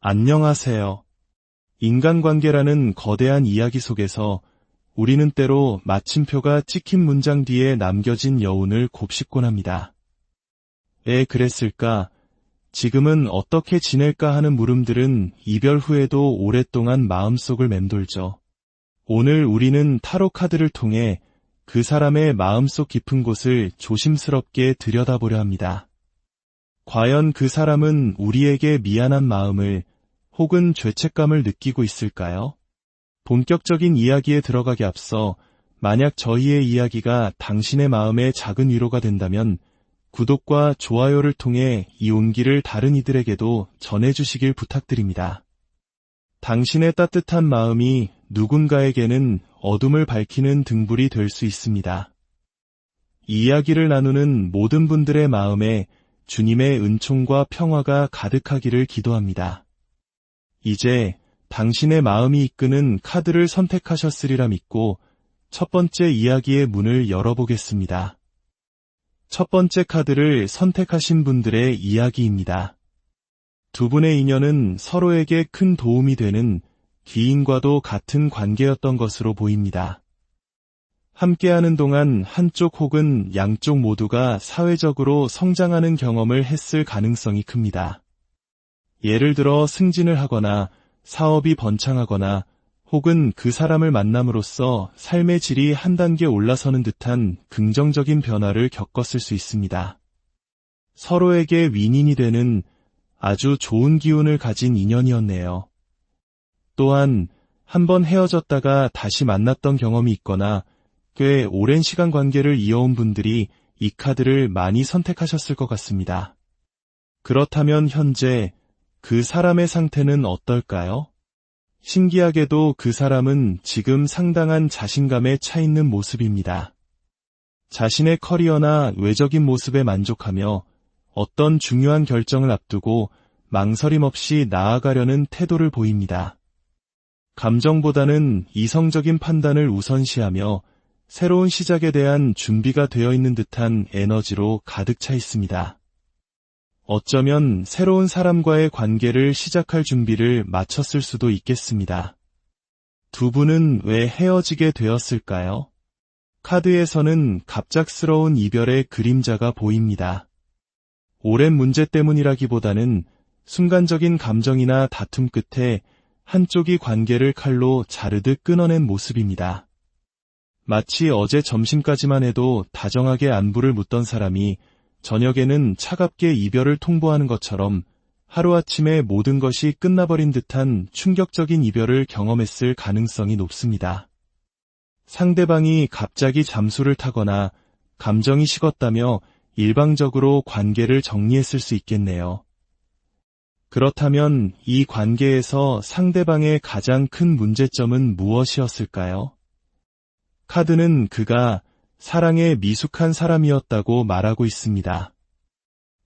안녕하세요. 인간관계라는 거대한 이야기 속에서 우리는 때로 마침표가 찍힌 문장 뒤에 남겨진 여운을 곱씹곤 합니다. 왜 그랬을까? 지금은 어떻게 지낼까 하는 물음들은 이별 후에도 오랫동안 마음속을 맴돌죠. 오늘 우리는 타로 카드를 통해 그 사람의 마음속 깊은 곳을 조심스럽게 들여다보려 합니다. 과연 그 사람은 우리에게 미안한 마음을 혹은 죄책감을 느끼고 있을까요? 본격적인 이야기에 들어가기 앞서 만약 저희의 이야기가 당신의 마음에 작은 위로가 된다면 구독과 좋아요를 통해 이 온기를 다른 이들에게도 전해주시길 부탁드립니다. 당신의 따뜻한 마음이 누군가에게는 어둠을 밝히는 등불이 될 수 있습니다. 이 이야기를 나누는 모든 분들의 마음에 주님의 은총과 평화가 가득하기를 기도합니다. 이제 당신의 마음이 이끄는 카드를 선택하셨으리라 믿고 첫 번째 이야기의 문을 열어보겠습니다. 첫 번째 카드를 선택하신 분들의 이야기입니다. 두 분의 인연은 서로에게 큰 도움이 되는 기인과도 같은 관계였던 것으로 보입니다. 함께하는 동안 한쪽 혹은 양쪽 모두가 사회적으로 성장하는 경험을 했을 가능성이 큽니다. 예를 들어 승진을 하거나 사업이 번창하거나 혹은 그 사람을 만남으로써 삶의 질이 한 단계 올라서는 듯한 긍정적인 변화를 겪었을 수 있습니다. 서로에게 윈윈이 되는 아주 좋은 기운을 가진 인연이었네요. 또한 한번 헤어졌다가 다시 만났던 경험이 있거나 꽤 오랜 시간 관계를 이어온 분들이 이 카드를 많이 선택하셨을 것 같습니다. 그렇다면 현재 그 사람의 상태는 어떨까요? 신기하게도 그 사람은 지금 상당한 자신감에 차 있는 모습입니다. 자신의 커리어나 외적인 모습에 만족하며 어떤 중요한 결정을 앞두고 망설임 없이 나아가려는 태도를 보입니다. 감정보다는 이성적인 판단을 우선시하며 새로운 시작에 대한 준비가 되어 있는 듯한 에너지로 가득 차 있습니다. 어쩌면 새로운 사람과의 관계를 시작할 준비를 마쳤을 수도 있겠습니다. 두 분은 왜 헤어지게 되었을까요? 카드에서는 갑작스러운 이별의 그림자가 보입니다. 오랜 문제 때문이라기보다는 순간적인 감정이나 다툼 끝에 한쪽이 관계를 칼로 자르듯 끊어낸 모습입니다. 마치 어제 점심까지만 해도 다정하게 안부를 묻던 사람이 저녁에는 차갑게 이별을 통보하는 것처럼 하루아침에 모든 것이 끝나버린 듯한 충격적인 이별을 경험했을 가능성이 높습니다. 상대방이 갑자기 잠수를 타거나 감정이 식었다며 일방적으로 관계를 정리했을 수 있겠네요. 그렇다면 이 관계에서 상대방의 가장 큰 문제점은 무엇이었을까요? 카드는 그가 사랑에 미숙한 사람이었다고 말하고 있습니다.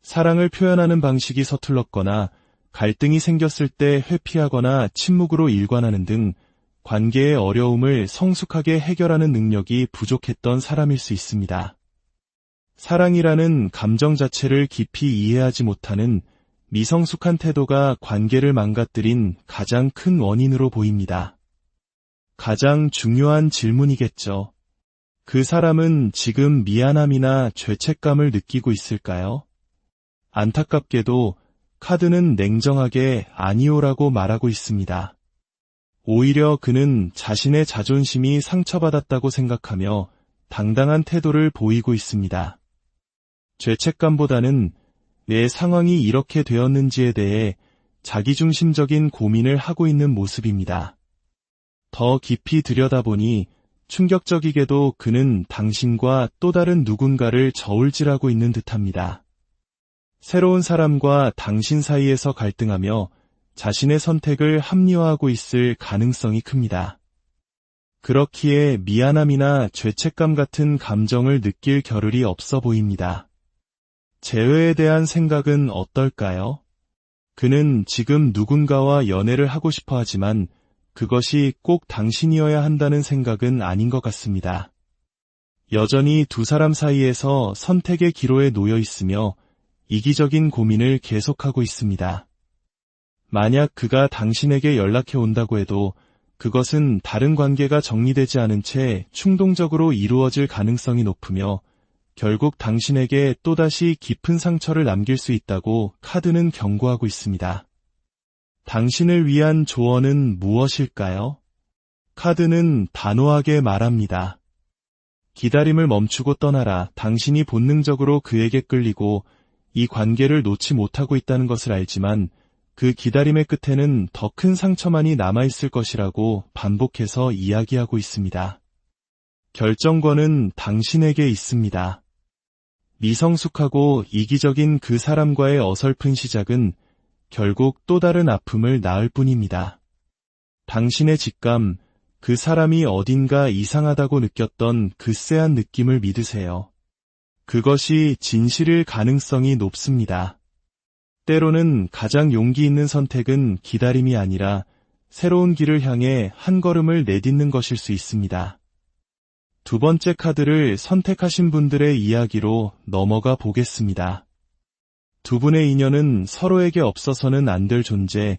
사랑을 표현하는 방식이 서툴렀거나 갈등이 생겼을 때 회피하거나 침묵으로 일관하는 등 관계의 어려움을 성숙하게 해결하는 능력이 부족했던 사람일 수 있습니다. 사랑이라는 감정 자체를 깊이 이해하지 못하는 미성숙한 태도가 관계를 망가뜨린 가장 큰 원인으로 보입니다. 가장 중요한 질문이겠죠. 그 사람은 지금 미안함이나 죄책감을 느끼고 있을까요? 안타깝게도 카드는 냉정하게 아니오라고 말하고 있습니다. 오히려 그는 자신의 자존심이 상처받았다고 생각하며 당당한 태도를 보이고 있습니다. 죄책감보다는 왜 상황이 이렇게 되었는지에 대해 자기중심적인 고민을 하고 있는 모습입니다. 더 깊이 들여다보니 충격적이게도 그는 당신과 또 다른 누군가를 저울질하고 있는 듯합니다. 새로운 사람과 당신 사이에서 갈등하며 자신의 선택을 합리화하고 있을 가능성이 큽니다. 그렇기에 미안함이나 죄책감 같은 감정을 느낄 겨를이 없어 보입니다. 재회에 대한 생각은 어떨까요? 그는 지금 누군가와 연애를 하고 싶어 하지만 그것이 꼭 당신이어야 한다는 생각은 아닌 것 같습니다. 여전히 두 사람 사이에서 선택의 기로에 놓여 있으며 이기적인 고민을 계속하고 있습니다. 만약 그가 당신에게 연락해 온다고 해도 그것은 다른 관계가 정리되지 않은 채 충동적으로 이루어질 가능성이 높으며 결국 당신에게 또다시 깊은 상처를 남길 수 있다고 카드는 경고하고 있습니다. 당신을 위한 조언은 무엇일까요? 카드는 단호하게 말합니다. 기다림을 멈추고 떠나라. 당신이 본능적으로 그에게 끌리고 이 관계를 놓지 못하고 있다는 것을 알지만 그 기다림의 끝에는 더 큰 상처만이 남아있을 것이라고 반복해서 이야기하고 있습니다. 결정권은 당신에게 있습니다. 미성숙하고 이기적인 그 사람과의 어설픈 시작은 결국 또 다른 아픔을 낳을 뿐입니다. 당신의 직감, 그 사람이 어딘가 이상하다고 느꼈던 그 쎄한 느낌을 믿으세요. 그것이 진실일 가능성이 높습니다. 때로는 가장 용기 있는 선택은 기다림이 아니라 새로운 길을 향해 한 걸음을 내딛는 것일 수 있습니다. 두 번째 카드를 선택하신 분들의 이야기로 넘어가 보겠습니다. 두 분의 인연은 서로에게 없어서는 안 될 존재,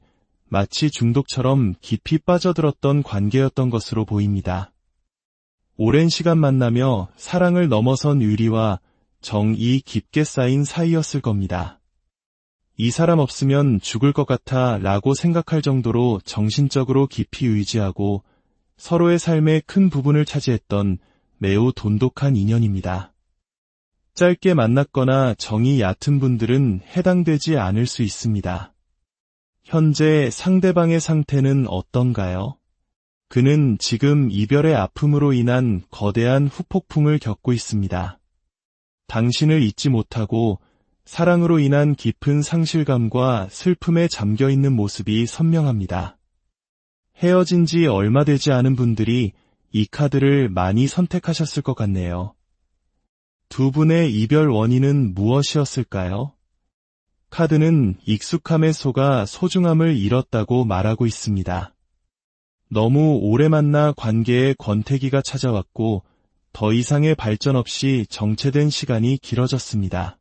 마치 중독처럼 깊이 빠져들었던 관계였던 것으로 보입니다. 오랜 시간 만나며 사랑을 넘어선 의리와 정이 깊게 쌓인 사이였을 겁니다. 이 사람 없으면 죽을 것 같아 라고 생각할 정도로 정신적으로 깊이 의지하고 서로의 삶의 큰 부분을 차지했던 매우 돈독한 인연입니다. 짧게 만났거나 정이 얕은 분들은 해당되지 않을 수 있습니다. 현재 상대방의 상태는 어떤가요? 그는 지금 이별의 아픔으로 인한 거대한 후폭풍을 겪고 있습니다. 당신을 잊지 못하고 사랑으로 인한 깊은 상실감과 슬픔에 잠겨있는 모습이 선명합니다. 헤어진 지 얼마 되지 않은 분들이 이 카드를 많이 선택하셨을 것 같네요. 두 분의 이별 원인은 무엇이었을까요? 카드는 익숙함에 속아 소중함을 잃었다고 말하고 있습니다. 너무 오래 만나 관계에 권태기가 찾아왔고 더 이상의 발전 없이 정체된 시간이 길어졌습니다.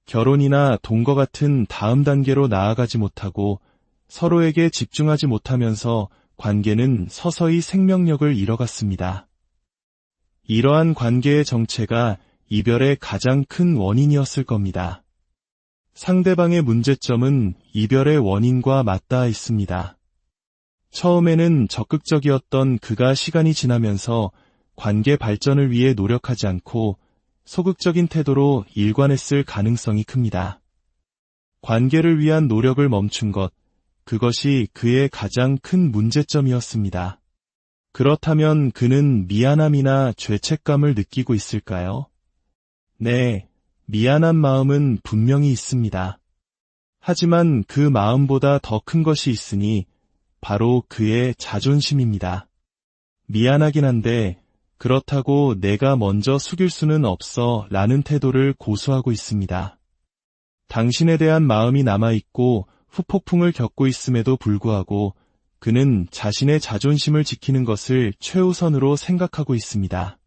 결혼이나 동거 같은 다음 단계로 나아가지 못하고 서로에게 집중하지 못하면서 관계는 서서히 생명력을 잃어갔습니다. 이러한 관계의 정체가 이별의 가장 큰 원인이었을 겁니다. 상대방의 문제점은 이별의 원인과 맞닿아 있습니다. 처음에는 적극적이었던 그가 시간이 지나면서 관계 발전을 위해 노력하지 않고 소극적인 태도로 일관했을 가능성이 큽니다. 관계를 위한 노력을 멈춘 것, 그것이 그의 가장 큰 문제점이었습니다. 그렇다면 그는 미안함이나 죄책감을 느끼고 있을까요? 네, 미안한 마음은 분명히 있습니다. 하지만 그 마음보다 더 큰 것이 있으니 바로 그의 자존심입니다. 미안하긴 한데 그렇다고 내가 먼저 숙일 수는 없어 라는 태도를 고수하고 있습니다. 당신에 대한 마음이 남아있고 후폭풍을 겪고 있음에도 불구하고 그는 자신의 자존심을 지키는 것을 최우선으로 생각하고 있습니다.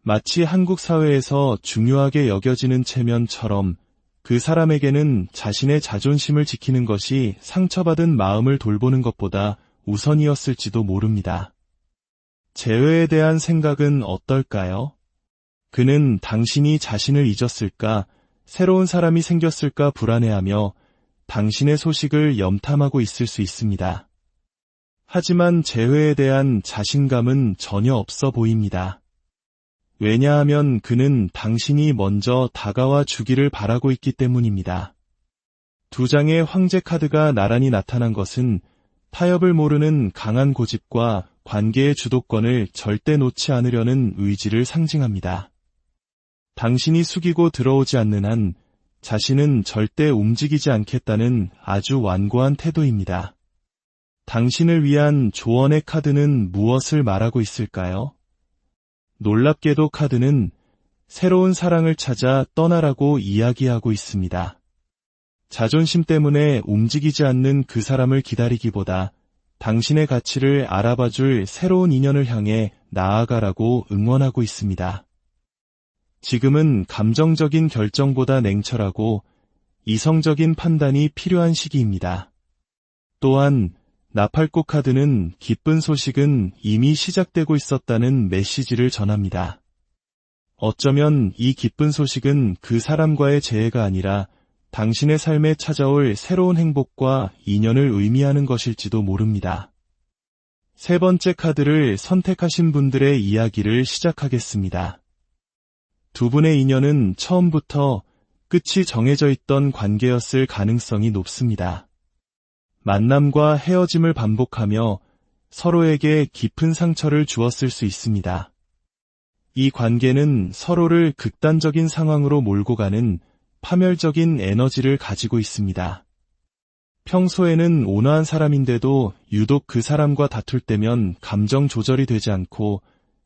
마치 한국 사회에서 중요하게 여겨지는 체면처럼 그 사람에게는 자신의 자존심을 지키는 것이 상처받은 마음을 돌보는 것보다 우선이었을지도 모릅니다. 재회에 대한 생각은 어떨까요? 그는 당신이 자신을 잊었을까, 새로운 사람이 생겼을까 불안해하며 당신의 소식을 염탐하고 있을 수 있습니다. 하지만 재회에 대한 자신감은 전혀 없어 보입니다. 왜냐하면 그는 당신이 먼저 다가와 주기를 바라고 있기 때문입니다. 두 장의 황제 카드가 나란히 나타난 것은 타협을 모르는 강한 고집과 관계의 주도권을 절대 놓지 않으려는 의지를 상징합니다. 당신이 숙이고 들어오지 않는 한 자신은 절대 움직이지 않겠다는 아주 완고한 태도입니다. 당신을 위한 조언의 카드는 무엇을 말하고 있을까요? 놀랍게도 카드는 새로운 사랑을 찾아 떠나라고 이야기하고 있습니다. 자존심 때문에 움직이지 않는 그 사람을 기다리기보다 당신의 가치를 알아봐줄 새로운 인연을 향해 나아가라고 응원하고 있습니다. 지금은 감정적인 결정보다 냉철하고 이성적인 판단이 필요한 시기입니다. 또한 나팔꽃 카드는 기쁜 소식은 이미 시작되고 있었다는 메시지를 전합니다. 어쩌면 이 기쁜 소식은 그 사람과의 재회가 아니라 당신의 삶에 찾아올 새로운 행복과 인연을 의미하는 것일지도 모릅니다. 세 번째 카드를 선택하신 분들의 이야기를 시작하겠습니다. 두 분의 인연은 처음부터 끝이 정해져 있던 관계였을 가능성이 높습니다. 만남과 헤어짐을 반복하며 서로에게 깊은 상처를 주었을 수 있습니다. 이 관계는 서로를 극단적인 상황으로 몰고 가는 파멸적인 에너지를 가지고 있습니다. 평소에는 온화한 사람인데도 유독 그 사람과 다툴 때면 감정 조절이 되지 않고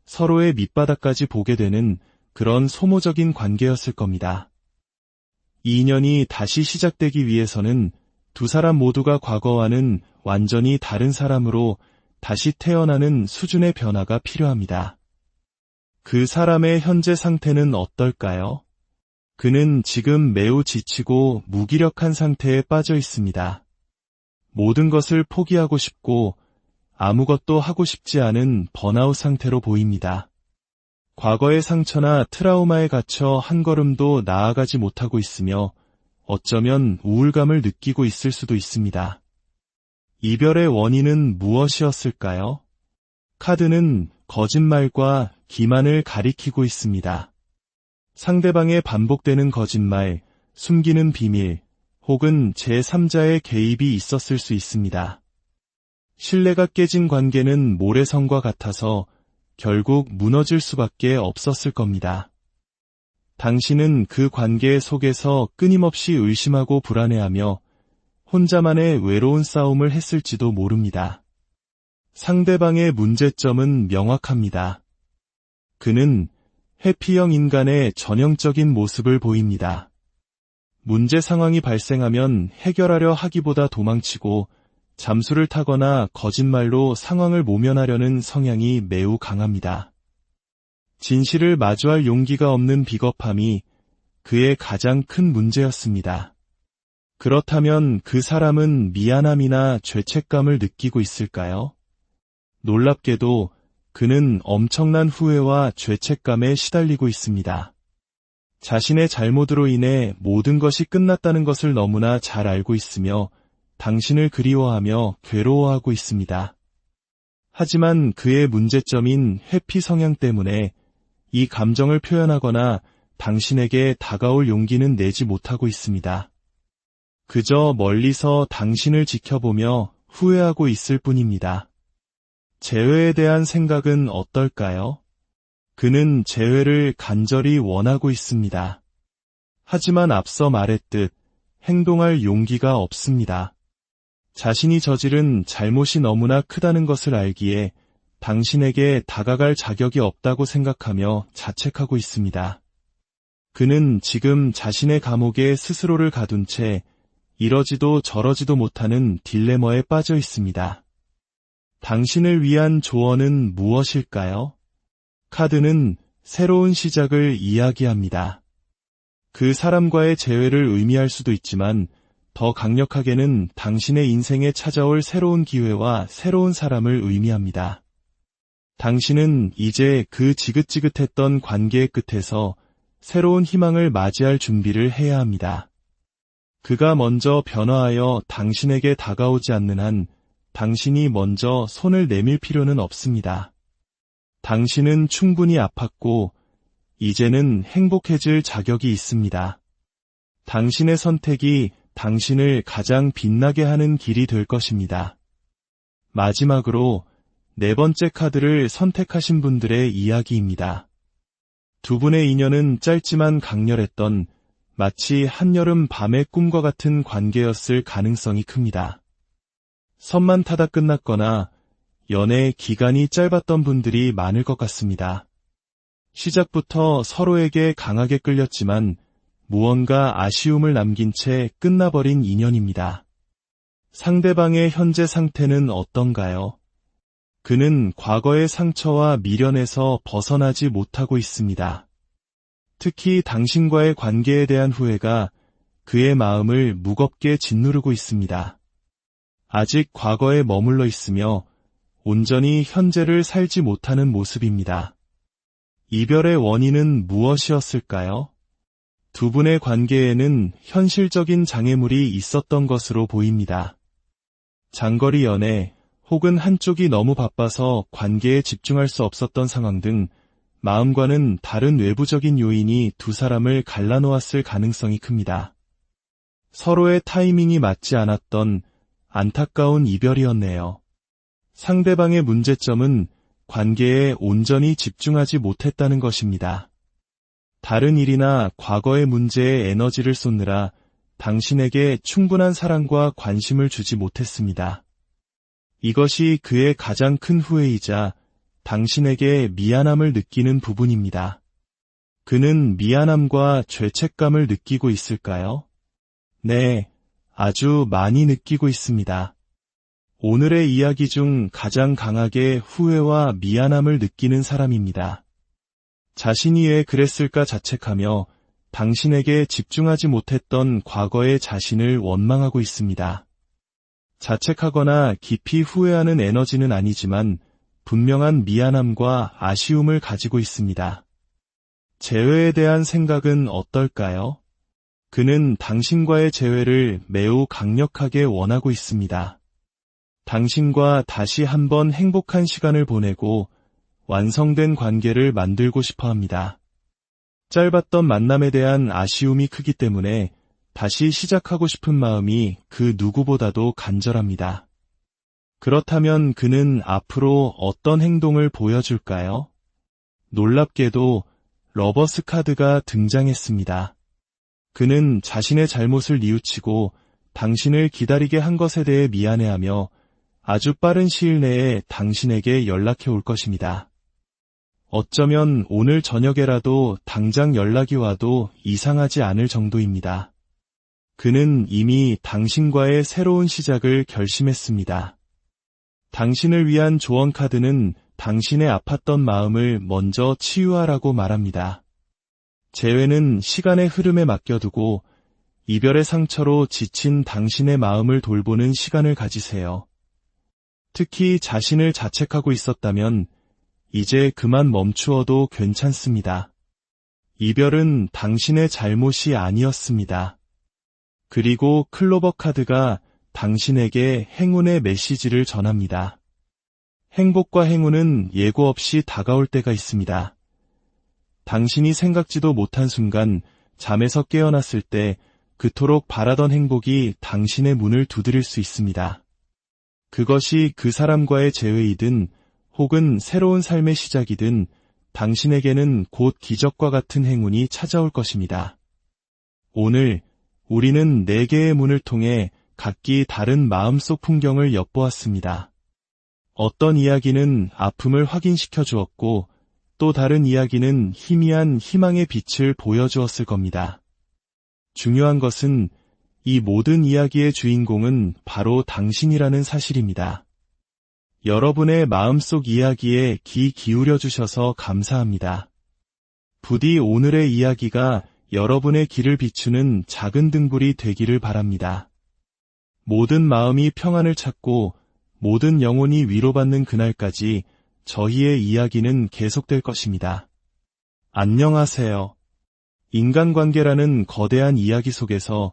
서로의 밑바닥까지 보게 되는 그런 소모적인 관계였을 겁니다. 이 인연이 다시 시작되기 위해서는 두 사람 모두가 과거와는 완전히 다른 사람으로 다시 태어나는 수준의 변화가 필요합니다. 그 사람의 현재 상태는 어떨까요? 그는 지금 매우 지치고 무기력한 상태에 빠져 있습니다. 모든 것을 포기하고 싶고 아무것도 하고 싶지 않은 번아웃 상태로 보입니다. 과거의 상처나 트라우마에 갇혀 한 걸음도 나아가지 못하고 있으며 어쩌면 우울감을 느끼고 있을 수도 있습니다. 이별의 원인은 무엇이었을까요? 카드는 거짓말과 기만을 가리키고 있습니다. 상대방의 반복되는 거짓말, 숨기는 비밀, 혹은 제3자의 개입이 있었을 수 있습니다. 신뢰가 깨진 관계는 모래성과 같아서 결국 무너질 수밖에 없었을 겁니다. 당신은 그 관계 속에서 끊임없이 의심하고 불안해하며 혼자만의 외로운 싸움을 했을지도 모릅니다. 상대방의 문제점은 명확합니다. 그는 회피형 인간의 전형적인 모습을 보입니다. 문제 상황이 발생하면 해결하려 하기보다 도망치고 잠수를 타거나 거짓말로 상황을 모면하려는 성향이 매우 강합니다. 진실을 마주할 용기가 없는 비겁함이 그의 가장 큰 문제였습니다. 그렇다면 그 사람은 미안함이나 죄책감을 느끼고 있을까요? 놀랍게도 그는 엄청난 후회와 죄책감에 시달리고 있습니다. 자신의 잘못으로 인해 모든 것이 끝났다는 것을 너무나 잘 알고 있으며 당신을 그리워하며 괴로워하고 있습니다. 하지만 그의 문제점인 회피 성향 때문에 이 감정을 표현하거나 당신에게 다가올 용기는 내지 못하고 있습니다. 그저 멀리서 당신을 지켜보며 후회하고 있을 뿐입니다. 재회에 대한 생각은 어떨까요? 그는 재회를 간절히 원하고 있습니다. 하지만 앞서 말했듯 행동할 용기가 없습니다. 자신이 저지른 잘못이 너무나 크다는 것을 알기에 당신에게 다가갈 자격이 없다고 생각하며 자책하고 있습니다. 그는 지금 자신의 감옥에 스스로를 가둔 채 이러지도 저러지도 못하는 딜레마에 빠져 있습니다. 당신을 위한 조언은 무엇일까요? 카드는 새로운 시작을 이야기합니다. 그 사람과의 재회를 의미할 수도 있지만 더 강력하게는 당신의 인생에 찾아올 새로운 기회와 새로운 사람을 의미합니다. 당신은 이제 그 지긋지긋했던 관계의 끝에서 새로운 희망을 맞이할 준비를 해야 합니다. 그가 먼저 변화하여 당신에게 다가오지 않는 한 당신이 먼저 손을 내밀 필요는 없습니다. 당신은 충분히 아팠고 이제는 행복해질 자격이 있습니다. 당신의 선택이 당신을 가장 빛나게 하는 길이 될 것입니다. 마지막으로 네 번째 카드를 선택하신 분들의 이야기입니다. 두 분의 인연은 짧지만 강렬했던 마치 한여름 밤의 꿈과 같은 관계였을 가능성이 큽니다. 선만 타다 끝났거나 연애 기간이 짧았던 분들이 많을 것 같습니다. 시작부터 서로에게 강하게 끌렸지만 무언가 아쉬움을 남긴 채 끝나버린 인연입니다. 상대방의 현재 상태는 어떤가요? 그는 과거의 상처와 미련에서 벗어나지 못하고 있습니다. 특히 당신과의 관계에 대한 후회가 그의 마음을 무겁게 짓누르고 있습니다. 아직 과거에 머물러 있으며 온전히 현재를 살지 못하는 모습입니다. 이별의 원인은 무엇이었을까요? 두 분의 관계에는 현실적인 장애물이 있었던 것으로 보입니다. 장거리 연애 혹은 한쪽이 너무 바빠서 관계에 집중할 수 없었던 상황 등 마음과는 다른 외부적인 요인이 두 사람을 갈라놓았을 가능성이 큽니다. 서로의 타이밍이 맞지 않았던 안타까운 이별이었네요. 상대방의 문제점은 관계에 온전히 집중하지 못했다는 것입니다. 다른 일이나 과거의 문제에 에너지를 쏟느라 당신에게 충분한 사랑과 관심을 주지 못했습니다. 이것이 그의 가장 큰 후회이자 당신에게 미안함을 느끼는 부분입니다. 그는 미안함과 죄책감을 느끼고 있을까요? 네, 아주 많이 느끼고 있습니다. 오늘의 이야기 중 가장 강하게 후회와 미안함을 느끼는 사람입니다. 자신이 왜 그랬을까 자책하며 당신에게 집중하지 못했던 과거의 자신을 원망하고 있습니다. 자책하거나 깊이 후회하는 에너지는 아니지만 분명한 미안함과 아쉬움을 가지고 있습니다. 재회에 대한 생각은 어떨까요? 그는 당신과의 재회를 매우 강력하게 원하고 있습니다. 당신과 다시 한번 행복한 시간을 보내고 완성된 관계를 만들고 싶어 합니다. 짧았던 만남에 대한 아쉬움이 크기 때문에 다시 시작하고 싶은 마음이 그 누구보다도 간절합니다. 그렇다면 그는 앞으로 어떤 행동을 보여줄까요? 놀랍게도 러버스 카드가 등장했습니다. 그는 자신의 잘못을 뉘우치고 당신을 기다리게 한 것에 대해 미안해하며 아주 빠른 시일 내에 당신에게 연락해 올 것입니다. 어쩌면 오늘 저녁에라도 당장 연락이 와도 이상하지 않을 정도입니다. 그는 이미 당신과의 새로운 시작을 결심했습니다. 당신을 위한 조언 카드는 당신의 아팠던 마음을 먼저 치유하라고 말합니다. 재회는 시간의 흐름에 맡겨두고 이별의 상처로 지친 당신의 마음을 돌보는 시간을 가지세요. 특히 자신을 자책하고 있었다면 이제 그만 멈추어도 괜찮습니다. 이별은 당신의 잘못이 아니었습니다. 그리고 클로버 카드가 당신에게 행운의 메시지를 전합니다. 행복과 행운은 예고 없이 다가올 때가 있습니다. 당신이 생각지도 못한 순간 잠에서 깨어났을 때 그토록 바라던 행복이 당신의 문을 두드릴 수 있습니다. 그것이 그 사람과의 재회이든 혹은 새로운 삶의 시작이든 당신에게는 곧 기적과 같은 행운이 찾아올 것입니다. 오늘 우리는 4개의 문을 통해 각기 다른 마음속 풍경을 엿보았습니다. 어떤 이야기는 아픔을 확인시켜 주었고 또 다른 이야기는 희미한 희망의 빛을 보여주었을 겁니다. 중요한 것은 이 모든 이야기의 주인공은 바로 당신이라는 사실입니다. 여러분의 마음속 이야기에 귀 기울여 주셔서 감사합니다. 부디 오늘의 이야기가 여러분의 길을 비추는 작은 등불이 되기를 바랍니다. 모든 마음이 평안을 찾고 모든 영혼이 위로받는 그날까지 저희의 이야기는 계속될 것입니다. 안녕하세요. 인간관계라는 거대한 이야기 속에서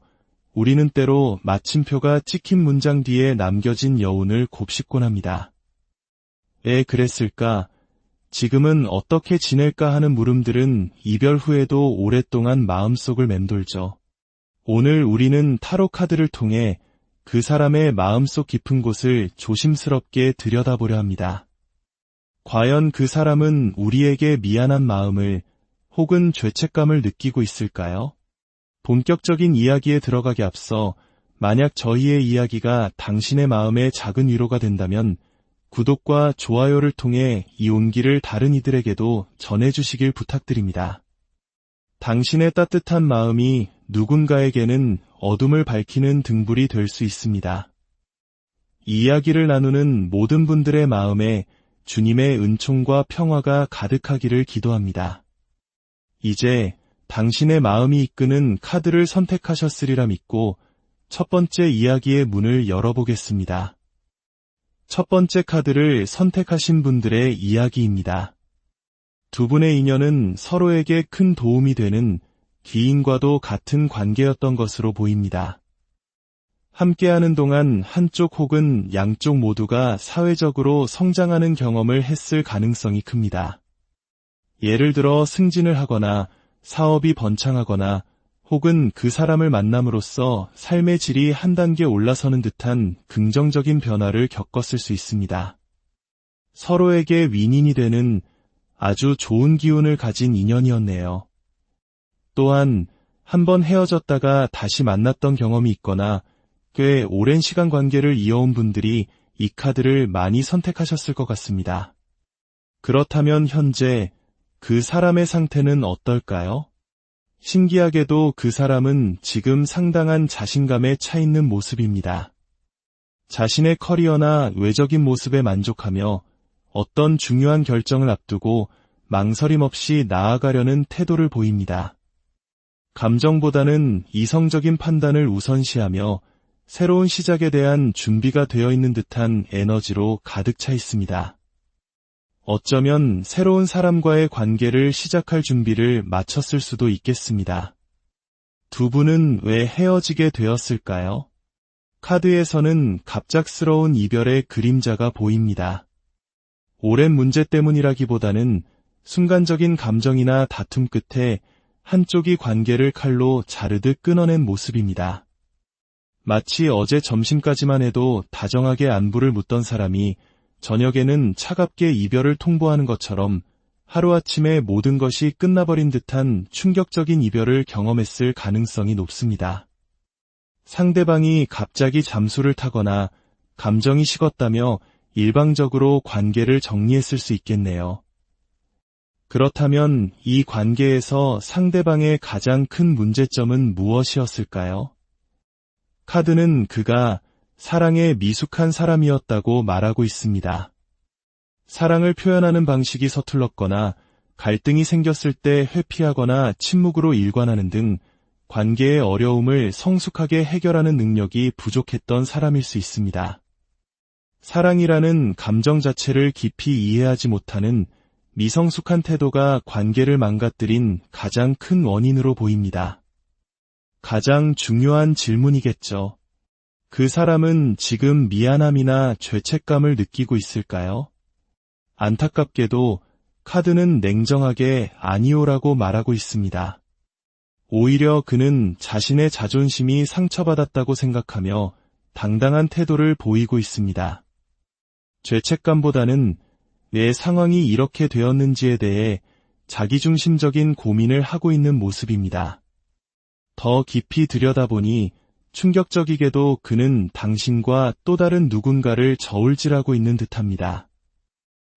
우리는 때로 마침표가 찍힌 문장 뒤에 남겨진 여운을 곱씹곤 합니다. 왜 그랬을까? 지금은 어떻게 지낼까 하는 물음들은 이별 후에도 오랫동안 마음속을 맴돌죠. 오늘 우리는 타로 카드를 통해 그 사람의 마음속 깊은 곳을 조심스럽게 들여다보려 합니다. 과연 그 사람은 우리에게 미안한 마음을 혹은 죄책감을 느끼고 있을까요? 본격적인 이야기에 들어가기 앞서 만약 저희의 이야기가 당신의 마음에 작은 위로가 된다면 구독과 좋아요를 통해 이 온기를 다른 이들에게도 전해주시길 부탁드립니다. 당신의 따뜻한 마음이 누군가에게는 어둠을 밝히는 등불이 될 수 있습니다. 이 이야기를 나누는 모든 분들의 마음에 주님의 은총과 평화가 가득하기를 기도합니다. 이제 당신의 마음이 이끄는 카드를 선택하셨으리라 믿고 첫 번째 이야기의 문을 열어보겠습니다. 첫 번째 카드를 선택하신 분들의 이야기입니다. 두 분의 인연은 서로에게 큰 도움이 되는 기인과도 같은 관계였던 것으로 보입니다. 함께하는 동안 한쪽 혹은 양쪽 모두가 사회적으로 성장하는 경험을 했을 가능성이 큽니다. 예를 들어 승진을 하거나 사업이 번창하거나 혹은 그 사람을 만남으로써 삶의 질이 한 단계 올라서는 듯한 긍정적인 변화를 겪었을 수 있습니다. 서로에게 윈윈이 되는 아주 좋은 기운을 가진 인연이었네요. 또한 한번 헤어졌다가 다시 만났던 경험이 있거나 꽤 오랜 시간 관계를 이어온 분들이 이 카드를 많이 선택하셨을 것 같습니다. 그렇다면 현재 그 사람의 상태는 어떨까요? 신기하게도 그 사람은 지금 상당한 자신감에 차 있는 모습입니다. 자신의 커리어나 외적인 모습에 만족하며 어떤 중요한 결정을 앞두고 망설임 없이 나아가려는 태도를 보입니다. 감정보다는 이성적인 판단을 우선시하며 새로운 시작에 대한 준비가 되어 있는 듯한 에너지로 가득 차 있습니다. 어쩌면 새로운 사람과의 관계를 시작할 준비를 마쳤을 수도 있겠습니다. 두 분은 왜 헤어지게 되었을까요? 카드에서는 갑작스러운 이별의 그림자가 보입니다. 오랜 문제 때문이라기보다는 순간적인 감정이나 다툼 끝에 한쪽이 관계를 칼로 자르듯 끊어낸 모습입니다. 마치 어제 점심까지만 해도 다정하게 안부를 묻던 사람이 저녁에는 차갑게 이별을 통보하는 것처럼 하루아침에 모든 것이 끝나버린 듯한 충격적인 이별을 경험했을 가능성이 높습니다. 상대방이 갑자기 잠수를 타거나 감정이 식었다며 일방적으로 관계를 정리했을 수 있겠네요. 그렇다면 이 관계에서 상대방의 가장 큰 문제점은 무엇이었을까요? 카드는 그가 사랑에 미숙한 사람이었다고 말하고 있습니다. 사랑을 표현하는 방식이 서툴렀거나 갈등이 생겼을 때 회피하거나 침묵으로 일관하는 등 관계의 어려움을 성숙하게 해결하는 능력이 부족했던 사람일 수 있습니다. 사랑이라는 감정 자체를 깊이 이해하지 못하는 미성숙한 태도가 관계를 망가뜨린 가장 큰 원인으로 보입니다. 가장 중요한 질문이겠죠. 그 사람은 지금 미안함이나 죄책감을 느끼고 있을까요? 안타깝게도 카드는 냉정하게 아니오라고 말하고 있습니다. 오히려 그는 자신의 자존심이 상처받았다고 생각하며 당당한 태도를 보이고 있습니다. 죄책감보다는 왜 상황이 이렇게 되었는지에 대해 자기중심적인 고민을 하고 있는 모습입니다. 더 깊이 들여다보니 충격적이게도 그는 당신과 또 다른 누군가를 저울질하고 있는 듯합니다.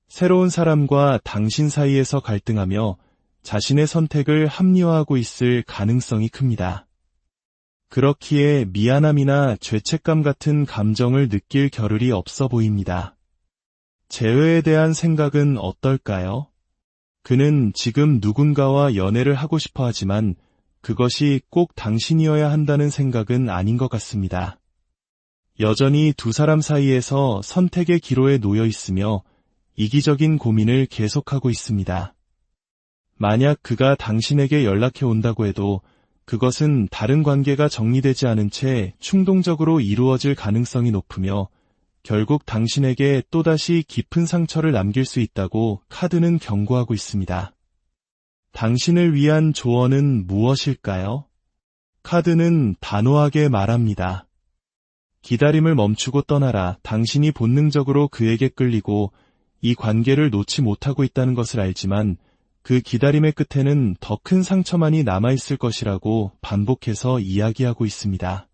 새로운 사람과 당신 사이에서 갈등하며 자신의 선택을 합리화하고 있을 가능성이 큽니다. 그렇기에 미안함이나 죄책감 같은 감정을 느낄 겨를이 없어 보입니다. 재회에 대한 생각은 어떨까요? 그는 지금 누군가와 연애를 하고 싶어 하지만 그것이 꼭 당신이어야 한다는 생각은 아닌 것 같습니다. 여전히 두 사람 사이에서 선택의 기로에 놓여 있으며 이기적인 고민을 계속하고 있습니다. 만약 그가 당신에게 연락해 온다고 해도 그것은 다른 관계가 정리되지 않은 채 충동적으로 이루어질 가능성이 높으며 결국 당신에게 또다시 깊은 상처를 남길 수 있다고 카드는 경고하고 있습니다. 당신을 위한 조언은 무엇일까요? 카드는 단호하게 말합니다. 기다림을 멈추고 떠나라. 당신이 본능적으로 그에게 끌리고 이 관계를 놓지 못하고 있다는 것을 알지만 그 기다림의 끝에는 더 큰 상처만이 남아있을 것이라고 반복해서 이야기하고 있습니다.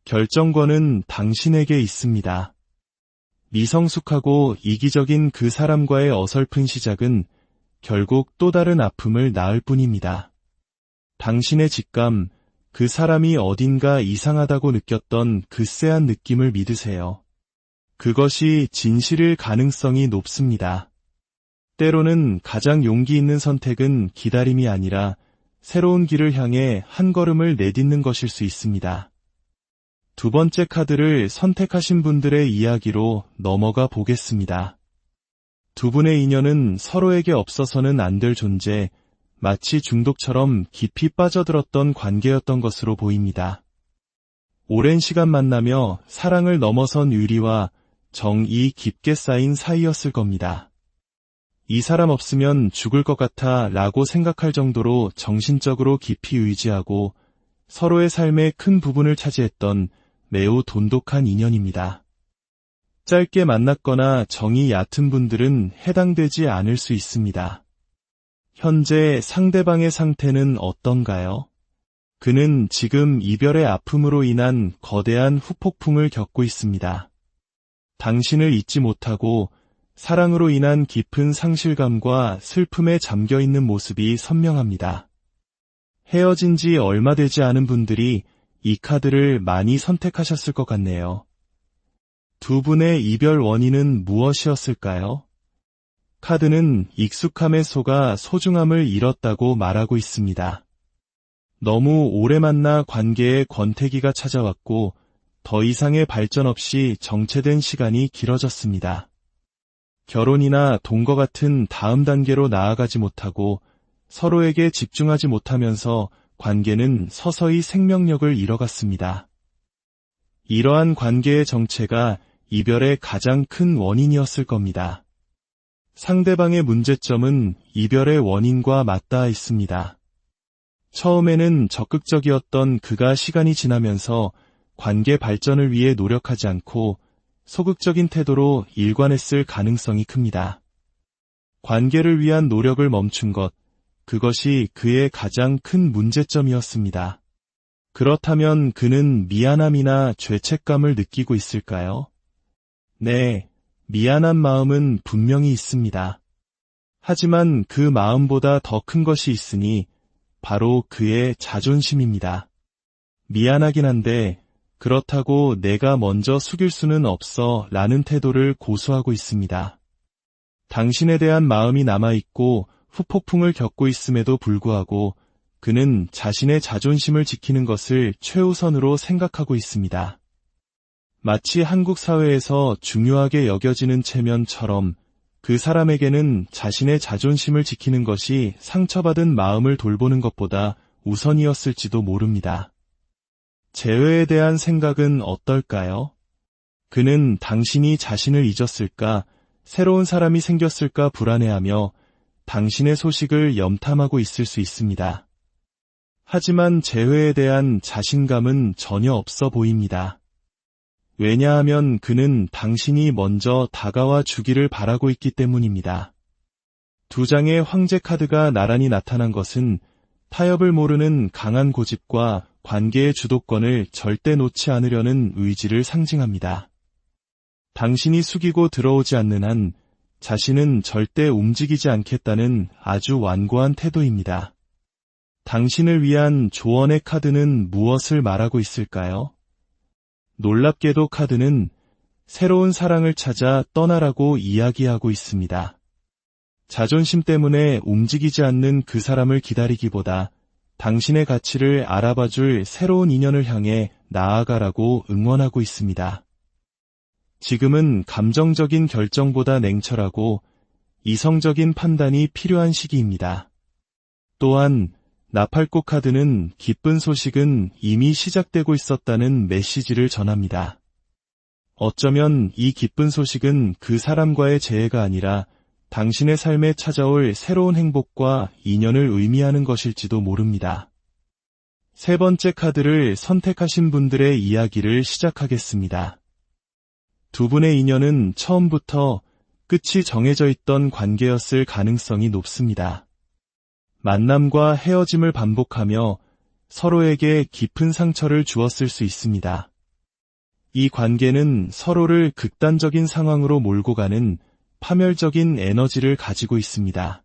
결정권은 당신에게 있습니다. 미성숙하고 이기적인 그 사람과의 어설픈 시작은 결국 또 다른 아픔을 낳을 뿐입니다. 당신의 직감, 그 사람이 어딘가 이상하다고 느꼈던 그 쎄한 느낌을 믿으세요. 그것이 진실일 가능성이 높습니다. 때로는 가장 용기 있는 선택은 기다림이 아니라 새로운 길을 향해 한 걸음을 내딛는 것일 수 있습니다. 두 번째 카드를 선택하신 분들의 이야기로 넘어가 보겠습니다. 두 분의 인연은 서로에게 없어서는 안 될 존재, 마치 중독처럼 깊이 빠져들었던 관계였던 것으로 보입니다. 오랜 시간 만나며 사랑을 넘어선 의리와 정이 깊게 쌓인 사이였을 겁니다. 이 사람 없으면 죽을 것 같아 라고 생각할 정도로 정신적으로 깊이 의지하고 서로의 삶의 큰 부분을 차지했던 매우 돈독한 인연입니다. 짧게 만났거나 정이 얕은 분들은 해당되지 않을 수 있습니다. 현재 상대방의 상태는 어떤가요? 그는 지금 이별의 아픔으로 인한 거대한 후폭풍을 겪고 있습니다. 당신을 잊지 못하고 사랑으로 인한 깊은 상실감과 슬픔에 잠겨 있는 모습이 선명합니다. 헤어진 지 얼마 되지 않은 분들이 이 카드를 많이 선택하셨을 것 같네요. 두 분의 이별 원인은 무엇이었을까요? 카드는 익숙함에 속아 소중함을 잃었다고 말하고 있습니다. 너무 오래 만나 관계의 권태기가 찾아왔고 더 이상의 발전 없이 정체된 시간이 길어졌습니다. 결혼이나 동거 같은 다음 단계로 나아가지 못하고 서로에게 집중하지 못하면서 관계는 서서히 생명력을 잃어갔습니다. 이러한 관계의 정체가 이별의 가장 큰 원인이었을 겁니다. 상대방의 문제점은 이별의 원인과 맞닿아 있습니다. 처음에는 적극적이었던 그가 시간이 지나면서 관계 발전을 위해 노력하지 않고 소극적인 태도로 일관했을 가능성이 큽니다. 관계를 위한 노력을 멈춘 것, 그것이 그의 가장 큰 문제점이었습니다. 그렇다면 그는 미안함이나 죄책감을 느끼고 있을까요? 네, 미안한 마음은 분명히 있습니다. 하지만 그 마음보다 더 큰 것이 있으니 바로 그의 자존심입니다. 미안하긴 한데 그렇다고 내가 먼저 숙일 수는 없어 라는 태도를 고수하고 있습니다. 당신에 대한 마음이 남아있고 후폭풍을 겪고 있음에도 불구하고 그는 자신의 자존심을 지키는 것을 최우선으로 생각하고 있습니다. 마치 한국 사회에서 중요하게 여겨지는 체면처럼 그 사람에게는 자신의 자존심을 지키는 것이 상처받은 마음을 돌보는 것보다 우선이었을지도 모릅니다. 재회에 대한 생각은 어떨까요? 그는 당신이 자신을 잊었을까, 새로운 사람이 생겼을까 불안해하며 당신의 소식을 염탐하고 있을 수 있습니다. 하지만 재회에 대한 자신감은 전혀 없어 보입니다. 왜냐하면 그는 당신이 먼저 다가와 주기를 바라고 있기 때문입니다. 두 장의 황제 카드가 나란히 나타난 것은 타협을 모르는 강한 고집과 관계의 주도권을 절대 놓지 않으려는 의지를 상징합니다. 당신이 숙이고 들어오지 않는 한 자신은 절대 움직이지 않겠다는 아주 완고한 태도입니다. 당신을 위한 조언의 카드는 무엇을 말하고 있을까요? 놀랍게도 카드는 새로운 사랑을 찾아 떠나라고 이야기하고 있습니다. 자존심 때문에 움직이지 않는 그 사람을 기다리기보다 당신의 가치를 알아봐줄 새로운 인연을 향해 나아가라고 응원하고 있습니다. 지금은 감정적인 결정보다 냉철하고 이성적인 판단이 필요한 시기입니다. 또한 나팔꽃 카드는 기쁜 소식은 이미 시작되고 있었다는 메시지를 전합니다. 어쩌면 이 기쁜 소식은 그 사람과의 재회가 아니라 당신의 삶에 찾아올 새로운 행복과 인연을 의미하는 것일지도 모릅니다. 세 번째 카드를 선택하신 분들의 이야기를 시작하겠습니다. 두 분의 인연은 처음부터 끝이 정해져 있던 관계였을 가능성이 높습니다. 만남과 헤어짐을 반복하며 서로에게 깊은 상처를 주었을 수 있습니다. 이 관계는 서로를 극단적인 상황으로 몰고 가는 파멸적인 에너지를 가지고 있습니다.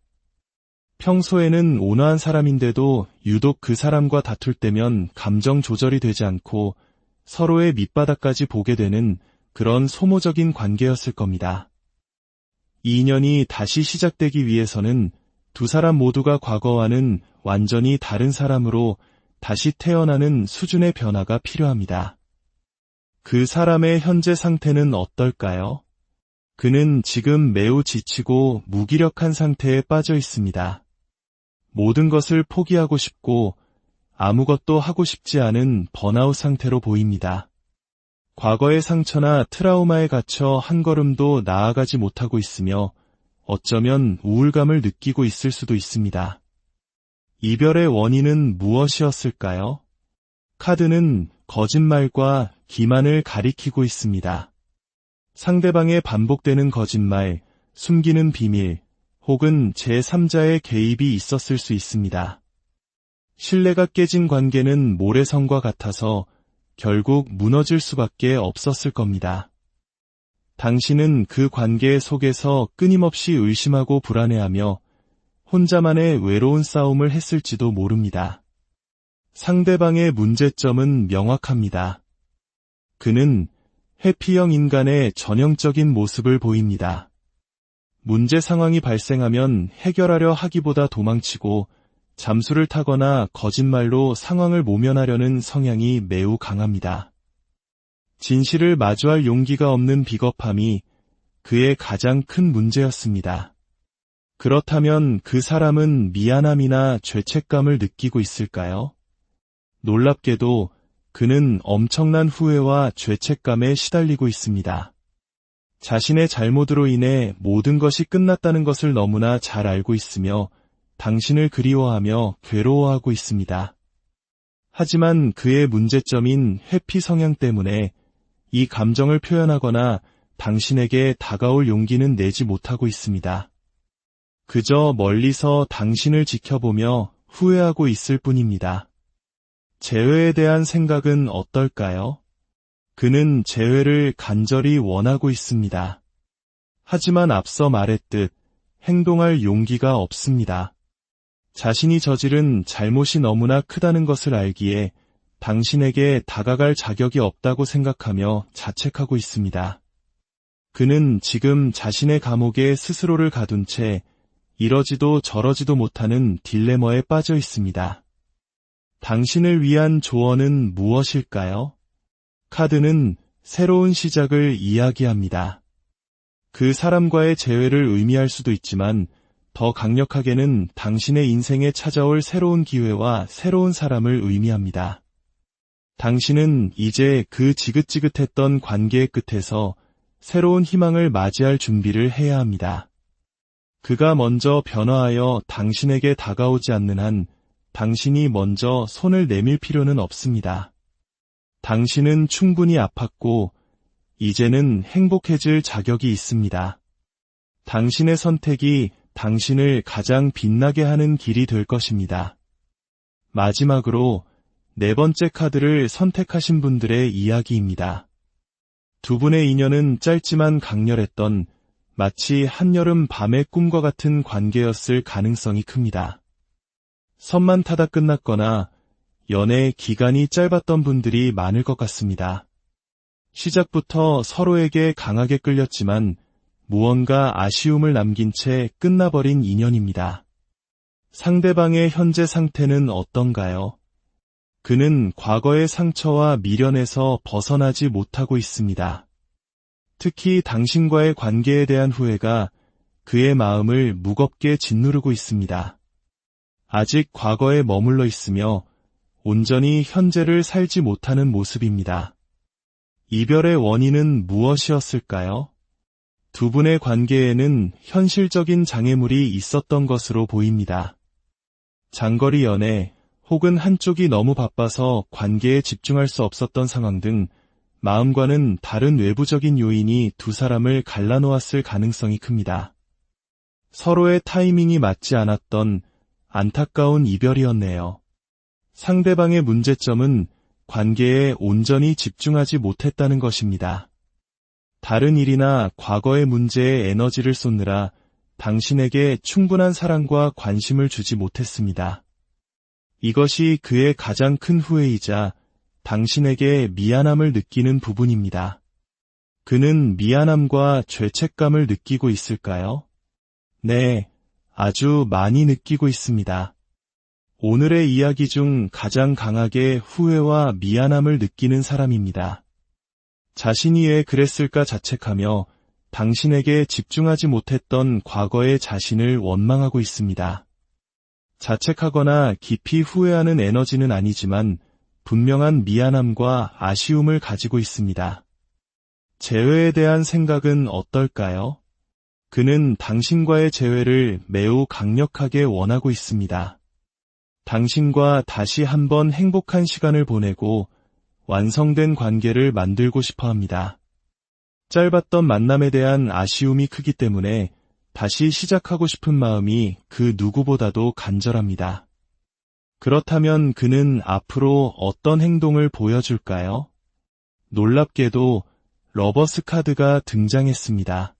평소에는 온화한 사람인데도 유독 그 사람과 다툴 때면 감정 조절이 되지 않고 서로의 밑바닥까지 보게 되는 그런 소모적인 관계였을 겁니다. 이 인연이 다시 시작되기 위해서는 두 사람 모두가 과거와는 완전히 다른 사람으로 다시 태어나는 수준의 변화가 필요합니다. 그 사람의 현재 상태는 어떨까요? 그는 지금 매우 지치고 무기력한 상태에 빠져 있습니다. 모든 것을 포기하고 싶고 아무것도 하고 싶지 않은 번아웃 상태로 보입니다. 과거의 상처나 트라우마에 갇혀 한 걸음도 나아가지 못하고 있으며 어쩌면 우울감을 느끼고 있을 수도 있습니다. 이별의 원인은 무엇이었을까요? 카드는 거짓말과 기만을 가리키고 있습니다. 상대방의 반복되는 거짓말, 숨기는 비밀, 혹은 제3자의 개입이 있었을 수 있습니다. 신뢰가 깨진 관계는 모래성과 같아서 결국 무너질 수밖에 없었을 겁니다. 당신은 그 관계 속에서 끊임없이 의심하고 불안해하며 혼자만의 외로운 싸움을 했을지도 모릅니다. 상대방의 문제점은 명확합니다. 그는 회피형 인간의 전형적인 모습을 보입니다. 문제 상황이 발생하면 해결하려 하기보다 도망치고 잠수를 타거나 거짓말로 상황을 모면하려는 성향이 매우 강합니다. 진실을 마주할 용기가 없는 비겁함이 그의 가장 큰 문제였습니다. 그렇다면 그 사람은 미안함이나 죄책감을 느끼고 있을까요? 놀랍게도 그는 엄청난 후회와 죄책감에 시달리고 있습니다. 자신의 잘못으로 인해 모든 것이 끝났다는 것을 너무나 잘 알고 있으며 당신을 그리워하며 괴로워하고 있습니다. 하지만 그의 문제점인 회피 성향 때문에 이 감정을 표현하거나 당신에게 다가올 용기는 내지 못하고 있습니다. 그저 멀리서 당신을 지켜보며 후회하고 있을 뿐입니다. 재회에 대한 생각은 어떨까요? 그는 재회를 간절히 원하고 있습니다. 하지만 앞서 말했듯 행동할 용기가 없습니다. 자신이 저지른 잘못이 너무나 크다는 것을 알기에 당신에게 다가갈 자격이 없다고 생각하며 자책하고 있습니다. 그는 지금 자신의 감옥에 스스로를 가둔 채 이러지도 저러지도 못하는 딜레마에 빠져 있습니다. 당신을 위한 조언은 무엇일까요? 카드는 새로운 시작을 이야기합니다. 그 사람과의 재회를 의미할 수도 있지만 더 강력하게는 당신의 인생에 찾아올 새로운 기회와 새로운 사람을 의미합니다. 당신은 이제 그 지긋지긋했던 관계의 끝에서 새로운 희망을 맞이할 준비를 해야 합니다. 그가 먼저 변화하여 당신에게 다가오지 않는 한 당신이 먼저 손을 내밀 필요는 없습니다. 당신은 충분히 아팠고 이제는 행복해질 자격이 있습니다. 당신의 선택이 당신을 가장 빛나게 하는 길이 될 것입니다. 마지막으로 네 번째 카드를 선택하신 분들의 이야기입니다. 두 분의 인연은 짧지만 강렬했던 마치 한여름 밤의 꿈과 같은 관계였을 가능성이 큽니다. 선만 타다 끝났거나 연애 기간이 짧았던 분들이 많을 것 같습니다. 시작부터 서로에게 강하게 끌렸지만 무언가 아쉬움을 남긴 채 끝나버린 인연입니다. 상대방의 현재 상태는 어떤가요? 그는 과거의 상처와 미련에서 벗어나지 못하고 있습니다. 특히 당신과의 관계에 대한 후회가 그의 마음을 무겁게 짓누르고 있습니다. 아직 과거에 머물러 있으며 온전히 현재를 살지 못하는 모습입니다. 이별의 원인은 무엇이었을까요? 두 분의 관계에는 현실적인 장애물이 있었던 것으로 보입니다. 장거리 연애 혹은 한쪽이 너무 바빠서 관계에 집중할 수 없었던 상황 등 마음과는 다른 외부적인 요인이 두 사람을 갈라놓았을 가능성이 큽니다. 서로의 타이밍이 맞지 않았던 안타까운 이별이었네요. 상대방의 문제점은 관계에 온전히 집중하지 못했다는 것입니다. 다른 일이나 과거의 문제에 에너지를 쏟느라 당신에게 충분한 사랑과 관심을 주지 못했습니다. 이것이 그의 가장 큰 후회이자 당신에게 미안함을 느끼는 부분입니다. 그는 미안함과 죄책감을 느끼고 있을까요? 네, 아주 많이 느끼고 있습니다. 오늘의 이야기 중 가장 강하게 후회와 미안함을 느끼는 사람입니다. 자신이 왜 그랬을까 자책하며 당신에게 집중하지 못했던 과거의 자신을 원망하고 있습니다. 자책하거나 깊이 후회하는 에너지는 아니지만 분명한 미안함과 아쉬움을 가지고 있습니다. 재회에 대한 생각은 어떨까요? 그는 당신과의 재회를 매우 강력하게 원하고 있습니다. 당신과 다시 한번 행복한 시간을 보내고 완성된 관계를 만들고 싶어 합니다. 짧았던 만남에 대한 아쉬움이 크기 때문에 다시 시작하고 싶은 마음이 그 누구보다도 간절합니다. 그렇다면 그는 앞으로 어떤 행동을 보여줄까요? 놀랍게도 러버스 카드가 등장했습니다.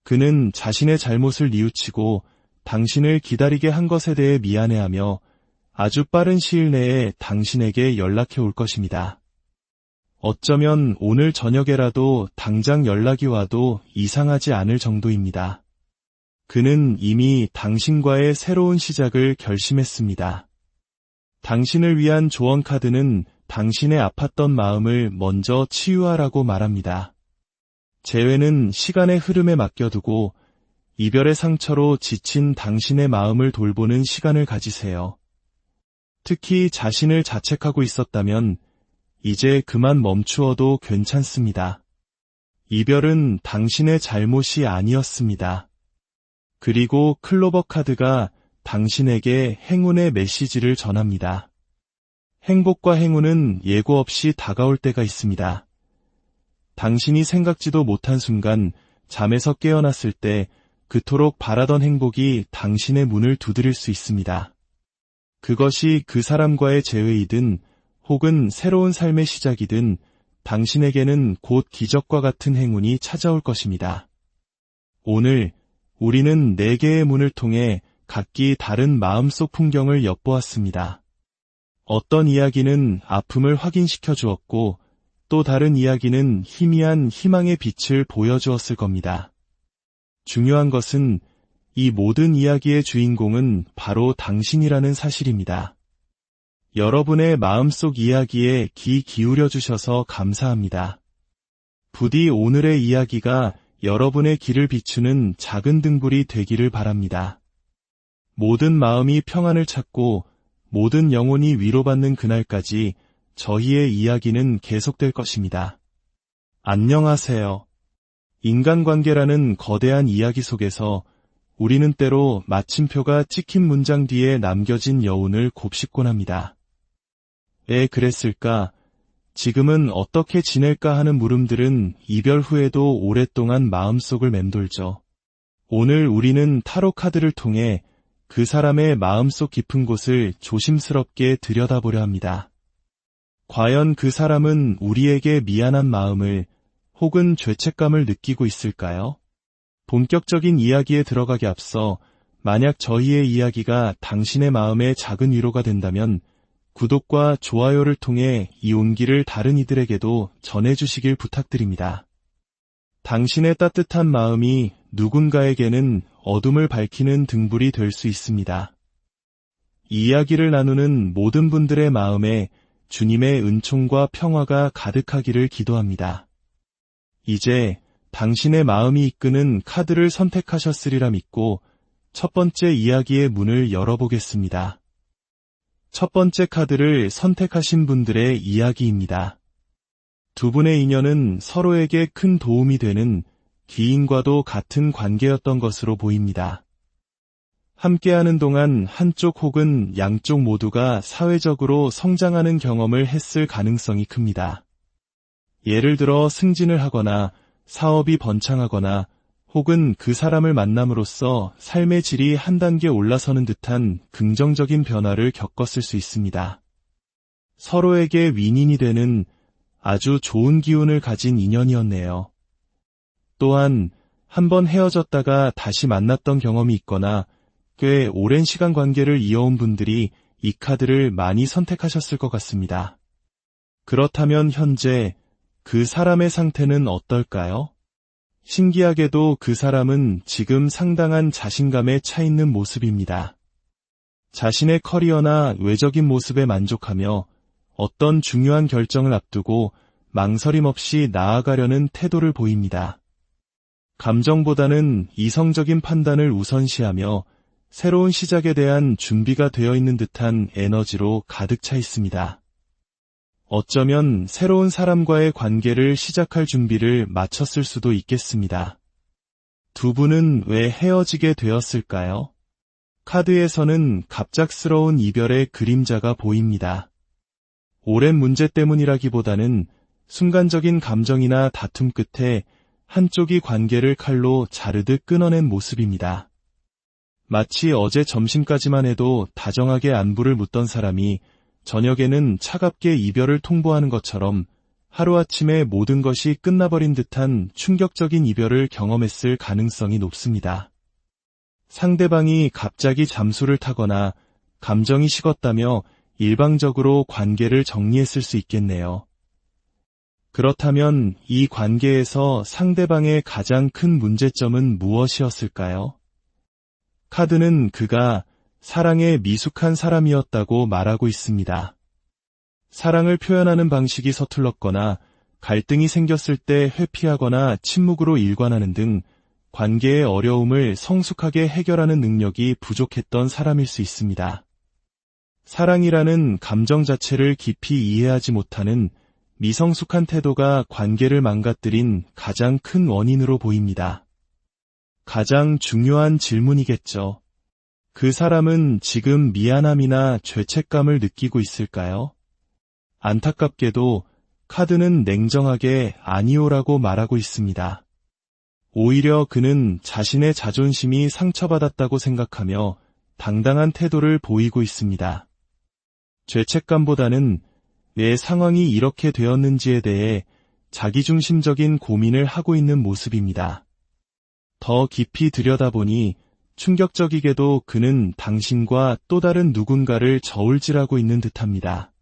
그는 자신의 잘못을 뉘우치고 당신을 기다리게 한 것에 대해 미안해하며 아주 빠른 시일 내에 당신에게 연락해 올 것입니다. 어쩌면 오늘 저녁에라도 당장 연락이 와도 이상하지 않을 정도입니다. 그는 이미 당신과의 새로운 시작을 결심했습니다. 당신을 위한 조언 카드는 당신의 아팠던 마음을 먼저 치유하라고 말합니다. 재회는 시간의 흐름에 맡겨두고 이별의 상처로 지친 당신의 마음을 돌보는 시간을 가지세요. 특히 자신을 자책하고 있었다면 이제 그만 멈추어도 괜찮습니다. 이별은 당신의 잘못이 아니었습니다. 그리고 클로버 카드가 당신에게 행운의 메시지를 전합니다. 행복과 행운은 예고 없이 다가올 때가 있습니다. 당신이 생각지도 못한 순간 잠에서 깨어났을 때 그토록 바라던 행복이 당신의 문을 두드릴 수 있습니다. 그것이 그 사람과의 재회이든 혹은 새로운 삶의 시작이든 당신에게는 곧 기적과 같은 행운이 찾아올 것입니다. 오늘 우리는 4개의 문을 통해 각기 다른 마음속 풍경을 엿보았습니다. 어떤 이야기는 아픔을 확인시켜 주었고 또 다른 이야기는 희미한 희망의 빛을 보여주었을 겁니다. 중요한 것은 이 모든 이야기의 주인공은 바로 당신이라는 사실입니다. 여러분의 마음속 이야기에 귀 기울여 주셔서 감사합니다. 부디 오늘의 이야기가 여러분의 길을 비추는 작은 등불이 되기를 바랍니다. 모든 마음이 평안을 찾고 모든 영혼이 위로받는 그날까지 저희의 이야기는 계속될 것입니다. 안녕하세요. 인간관계라는 거대한 이야기 속에서 우리는 때로 마침표가 찍힌 문장 뒤에 남겨진 여운을 곱씹곤 합니다. 왜 그랬을까? 지금은 어떻게 지낼까 하는 물음들은 이별 후에도 오랫동안 마음속을 맴돌죠. 오늘 우리는 타로 카드를 통해 그 사람의 마음속 깊은 곳을 조심스럽게 들여다보려 합니다. 과연 그 사람은 우리에게 미안한 마음을 혹은 죄책감을 느끼고 있을까요? 본격적인 이야기에 들어가기 앞서 만약 저희의 이야기가 당신의 마음에 작은 위로가 된다면 구독과 좋아요를 통해 이 온기를 다른 이들에게도 전해주시길 부탁드립니다. 당신의 따뜻한 마음이 누군가에게는 어둠을 밝히는 등불이 될 수 있습니다. 이 이야기를 나누는 모든 분들의 마음에 주님의 은총과 평화가 가득하기를 기도합니다. 이제 당신의 마음이 이끄는 카드를 선택하셨으리라 믿고 첫 번째 이야기의 문을 열어보겠습니다. 첫 번째 카드를 선택하신 분들의 이야기입니다. 두 분의 인연은 서로에게 큰 도움이 되는 기인과도 같은 관계였던 것으로 보입니다. 함께하는 동안 한쪽 혹은 양쪽 모두가 사회적으로 성장하는 경험을 했을 가능성이 큽니다. 예를 들어 승진을 하거나 사업이 번창하거나 혹은 그 사람을 만남으로써 삶의 질이 한 단계 올라서는 듯한 긍정적인 변화를 겪었을 수 있습니다. 서로에게 윈윈이 되는 아주 좋은 기운을 가진 인연이었네요. 또한 한번 헤어졌다가 다시 만났던 경험이 있거나 꽤 오랜 시간 관계를 이어온 분들이 이 카드를 많이 선택하셨을 것 같습니다. 그렇다면 현재 그 사람의 상태는 어떨까요? 신기하게도 그 사람은 지금 상당한 자신감에 차 있는 모습입니다. 자신의 커리어나 외적인 모습에 만족하며 어떤 중요한 결정을 앞두고 망설임 없이 나아가려는 태도를 보입니다. 감정보다는 이성적인 판단을 우선시하며 새로운 시작에 대한 준비가 되어 있는 듯한 에너지로 가득 차 있습니다. 어쩌면 새로운 사람과의 관계를 시작할 준비를 마쳤을 수도 있겠습니다. 두 분은 왜 헤어지게 되었을까요? 카드에서는 갑작스러운 이별의 그림자가 보입니다. 오랜 문제 때문이라기보다는 순간적인 감정이나 다툼 끝에 한쪽이 관계를 칼로 자르듯 끊어낸 모습입니다. 마치 어제 점심까지만 해도 다정하게 안부를 묻던 사람이 저녁에는 차갑게 이별을 통보하는 것처럼 하루아침에 모든 것이 끝나버린 듯한 충격적인 이별을 경험했을 가능성이 높습니다. 상대방이 갑자기 잠수를 타거나 감정이 식었다며 일방적으로 관계를 정리했을 수 있겠네요. 그렇다면 이 관계에서 상대방의 가장 큰 문제점은 무엇이었을까요? 카드는 그가 사랑에 미숙한 사람이었다고 말하고 있습니다. 사랑을 표현하는 방식이 서툴렀거나 갈등이 생겼을 때 회피하거나 침묵으로 일관하는 등 관계의 어려움을 성숙하게 해결하는 능력이 부족했던 사람일 수 있습니다. 사랑이라는 감정 자체를 깊이 이해하지 못하는 미성숙한 태도가 관계를 망가뜨린 가장 큰 원인으로 보입니다. 가장 중요한 질문이겠죠. 그 사람은 지금 미안함이나 죄책감을 느끼고 있을까요? 안타깝게도 카드는 냉정하게 아니오라고 말하고 있습니다. 오히려 그는 자신의 자존심이 상처받았다고 생각하며 당당한 태도를 보이고 있습니다. 죄책감보다는 왜 상황이 이렇게 되었는지에 대해 자기중심적인 고민을 하고 있는 모습입니다. 더 깊이 들여다보니 충격적이게도 그는 당신과 또 다른 누군가를 저울질하고 있는 듯합니다.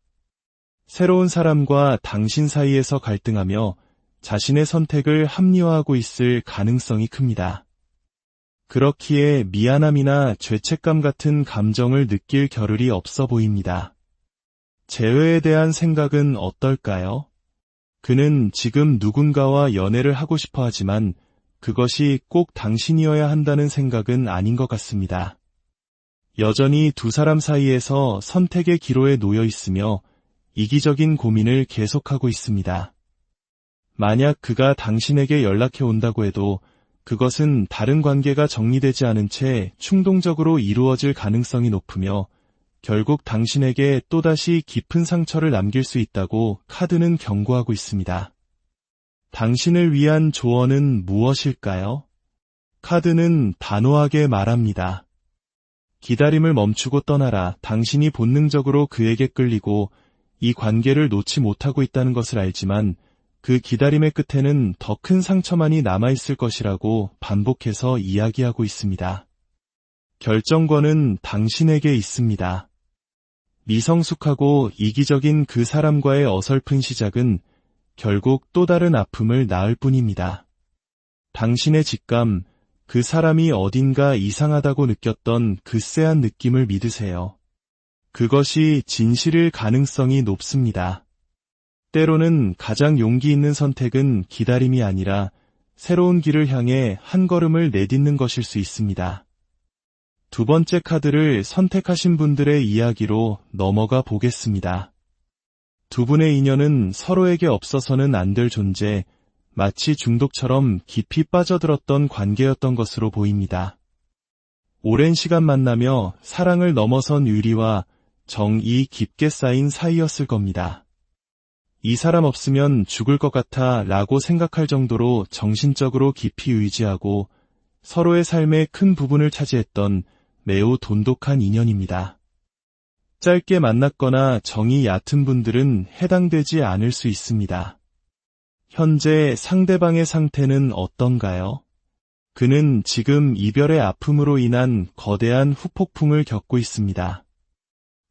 새로운 사람과 당신 사이에서 갈등하며 자신의 선택을 합리화하고 있을 가능성이 큽니다. 그렇기에 미안함이나 죄책감 같은 감정을 느낄 겨를이 없어 보입니다. 재회에 대한 생각은 어떨까요? 그는 지금 누군가와 연애를 하고 싶어 하지만 그것이 꼭 당신이어야 한다는 생각은 아닌 것 같습니다. 여전히 두 사람 사이에서 선택의 기로에 놓여 있으며 이기적인 고민을 계속하고 있습니다. 만약 그가 당신에게 연락해 온다고 해도 그것은 다른 관계가 정리되지 않은 채 충동적으로 이루어질 가능성이 높으며 결국 당신에게 또다시 깊은 상처를 남길 수 있다고 카드는 경고하고 있습니다. 당신을 위한 조언은 무엇일까요? 카드는 단호하게 말합니다. 기다림을 멈추고 떠나라. 당신이 본능적으로 그에게 끌리고 이 관계를 놓지 못하고 있다는 것을 알지만 그 기다림의 끝에는 더 큰 상처만이 남아있을 것이라고 반복해서 이야기하고 있습니다. 결정권은 당신에게 있습니다. 미성숙하고 이기적인 그 사람과의 어설픈 시작은 결국 또 다른 아픔을 낳을 뿐입니다. 당신의 직감, 그 사람이 어딘가 이상하다고 느꼈던 그 쎄한 느낌을 믿으세요. 그것이 진실일 가능성이 높습니다. 때로는 가장 용기 있는 선택은 기다림이 아니라 새로운 길을 향해 한 걸음을 내딛는 것일 수 있습니다. 두 번째 카드를 선택하신 분들의 이야기로 넘어가 보겠습니다. 두 분의 인연은 서로에게 없어서는 안 될 존재, 마치 중독처럼 깊이 빠져들었던 관계였던 것으로 보입니다. 오랜 시간 만나며 사랑을 넘어선 의리와 정이 깊게 쌓인 사이였을 겁니다. 이 사람 없으면 죽을 것 같아 라고 생각할 정도로 정신적으로 깊이 의지하고 서로의 삶의 큰 부분을 차지했던 매우 돈독한 인연입니다. 짧게 만났거나 정이 얕은 분들은 해당되지 않을 수 있습니다. 현재 상대방의 상태는 어떤가요? 그는 지금 이별의 아픔으로 인한 거대한 후폭풍을 겪고 있습니다.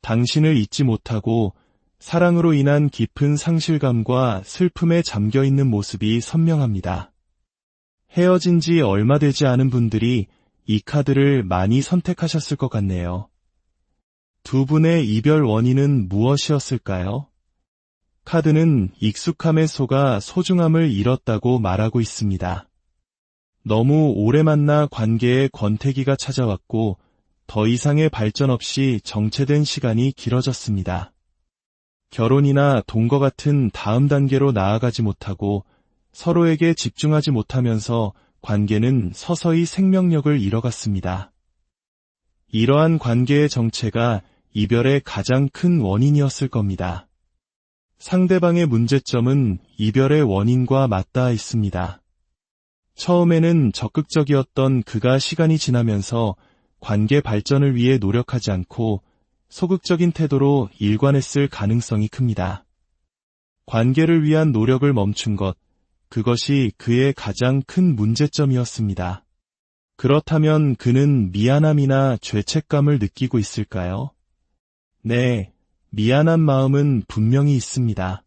당신을 잊지 못하고 사랑으로 인한 깊은 상실감과 슬픔에 잠겨 있는 모습이 선명합니다. 헤어진 지 얼마 되지 않은 분들이 이 카드를 많이 선택하셨을 것 같네요. 두 분의 이별 원인은 무엇이었을까요? 카드는 익숙함에 속아 소중함을 잃었다고 말하고 있습니다. 너무 오래 만나 관계에 권태기가 찾아왔고 더 이상의 발전 없이 정체된 시간이 길어졌습니다. 결혼이나 동거 같은 다음 단계로 나아가지 못하고 서로에게 집중하지 못하면서 관계는 서서히 생명력을 잃어갔습니다. 이러한 관계의 정체가 이별의 가장 큰 원인이었을 겁니다. 상대방의 문제점은 이별의 원인과 맞닿아 있습니다. 처음에는 적극적이었던 그가 시간이 지나면서 관계 발전을 위해 노력하지 않고 소극적인 태도로 일관했을 가능성이 큽니다. 관계를 위한 노력을 멈춘 것, 그것이 그의 가장 큰 문제점이었습니다. 그렇다면 그는 미안함이나 죄책감을 느끼고 있을까요? 네, 미안한 마음은 분명히 있습니다.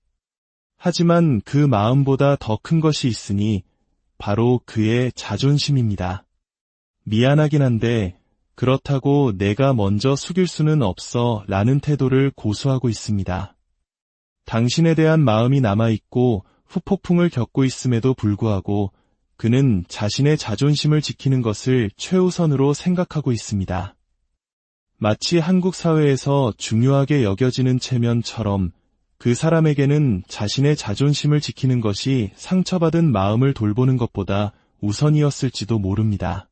하지만 그 마음보다 더 큰 것이 있으니 바로 그의 자존심입니다. 미안하긴 한데 그렇다고 내가 먼저 숙일 수는 없어 라는 태도를 고수하고 있습니다. 당신에 대한 마음이 남아있고 후폭풍을 겪고 있음에도 불구하고 그는 자신의 자존심을 지키는 것을 최우선으로 생각하고 있습니다. 마치 한국 사회에서 중요하게 여겨지는 체면처럼 그 사람에게는 자신의 자존심을 지키는 것이 상처받은 마음을 돌보는 것보다 우선이었을지도 모릅니다.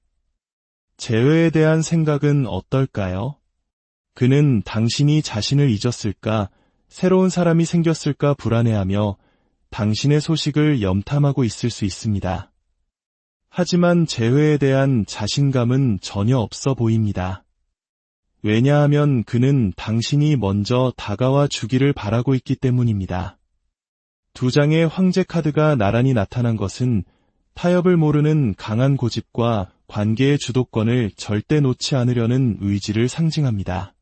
재회에 대한 생각은 어떨까요? 그는 당신이 자신을 잊었을까, 새로운 사람이 생겼을까 불안해하며 당신의 소식을 염탐하고 있을 수 있습니다. 하지만 재회에 대한 자신감은 전혀 없어 보입니다. 왜냐하면 그는 당신이 먼저 다가와 주기를 바라고 있기 때문입니다. 두 장의 황제 카드가 나란히 나타난 것은 타협을 모르는 강한 고집과 관계의 주도권을 절대 놓지 않으려는 의지를 상징합니다.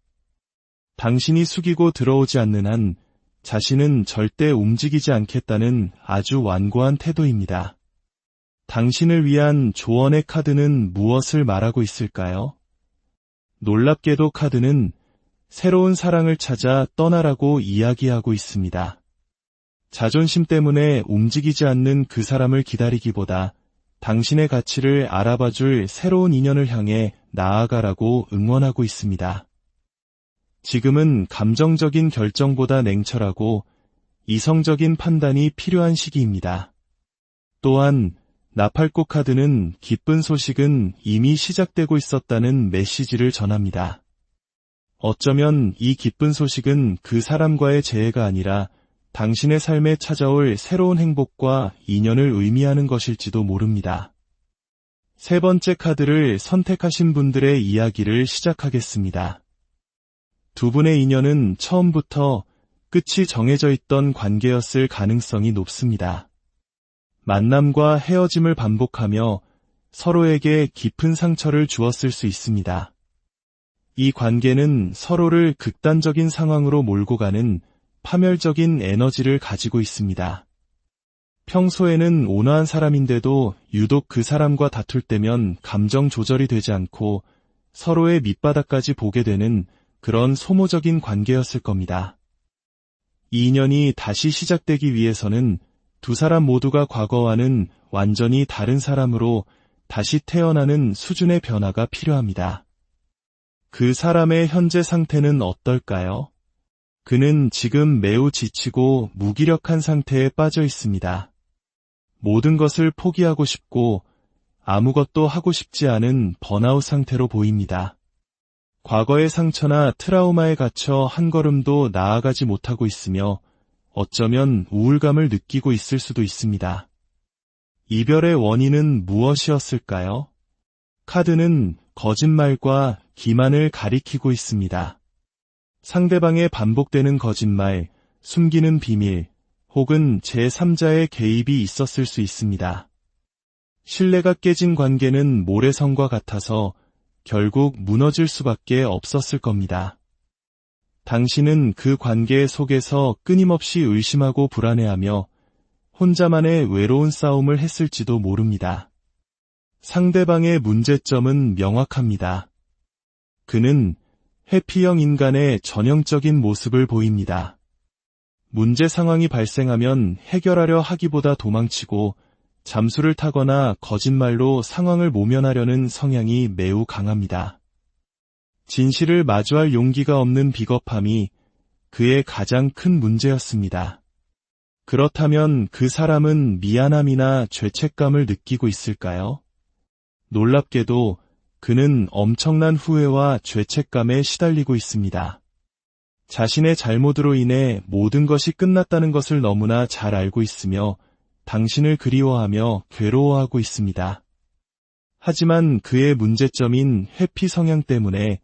당신이 숙이고 들어오지 않는 한 자신은 절대 움직이지 않겠다는 아주 완고한 태도입니다. 당신을 위한 조언의 카드는 무엇을 말하고 있을까요? 놀랍게도 카드는 새로운 사랑을 찾아 떠나라고 이야기하고 있습니다. 자존심 때문에 움직이지 않는 그 사람을 기다리기보다 당신의 가치를 알아봐줄 새로운 인연을 향해 나아가라고 응원하고 있습니다. 지금은 감정적인 결정보다 냉철하고 이성적인 판단이 필요한 시기입니다. 또한 나팔꽃 카드는 기쁜 소식은 이미 시작되고 있었다는 메시지를 전합니다. 어쩌면 이 기쁜 소식은 그 사람과의 재회가 아니라 당신의 삶에 찾아올 새로운 행복과 인연을 의미하는 것일지도 모릅니다. 세 번째 카드를 선택하신 분들의 이야기를 시작하겠습니다. 두 분의 인연은 처음부터 끝이 정해져 있던 관계였을 가능성이 높습니다. 만남과 헤어짐을 반복하며 서로에게 깊은 상처를 주었을 수 있습니다. 이 관계는 서로를 극단적인 상황으로 몰고 가는 파멸적인 에너지를 가지고 있습니다. 평소에는 온화한 사람인데도 유독 그 사람과 다툴 때면 감정 조절이 되지 않고 서로의 밑바닥까지 보게 되는 그런 소모적인 관계였을 겁니다. 이 인연이 다시 시작되기 위해서는 두 사람 모두가 과거와는 완전히 다른 사람으로 다시 태어나는 수준의 변화가 필요합니다. 그 사람의 현재 상태는 어떨까요? 그는 지금 매우 지치고 무기력한 상태에 빠져 있습니다. 모든 것을 포기하고 싶고 아무것도 하고 싶지 않은 번아웃 상태로 보입니다. 과거의 상처나 트라우마에 갇혀 한 걸음도 나아가지 못하고 있으며 어쩌면 우울감을 느끼고 있을 수도 있습니다. 이별의 원인은 무엇이었을까요? 카드는 거짓말과 기만을 가리키고 있습니다. 상대방의 반복되는 거짓말, 숨기는 비밀, 혹은 제3자의 개입이 있었을 수 있습니다. 신뢰가 깨진 관계는 모래성과 같아서 결국 무너질 수밖에 없었을 겁니다. 당신은 그 관계 속에서 끊임없이 의심하고 불안해하며 혼자만의 외로운 싸움을 했을지도 모릅니다. 상대방의 문제점은 명확합니다. 그는 회피형 인간의 전형적인 모습을 보입니다. 문제 상황이 발생하면 해결하려 하기보다 도망치고 잠수를 타거나 거짓말로 상황을 모면하려는 성향이 매우 강합니다. 진실을 마주할 용기가 없는 비겁함이 그의 가장 큰 문제였습니다. 그렇다면 그 사람은 미안함이나 죄책감을 느끼고 있을까요? 놀랍게도 그는 엄청난 후회와 죄책감에 시달리고 있습니다. 자신의 잘못으로 인해 모든 것이 끝났다는 것을 너무나 잘 알고 있으며 당신을 그리워하며 괴로워하고 있습니다. 하지만 그의 문제점인 회피 성향 때문에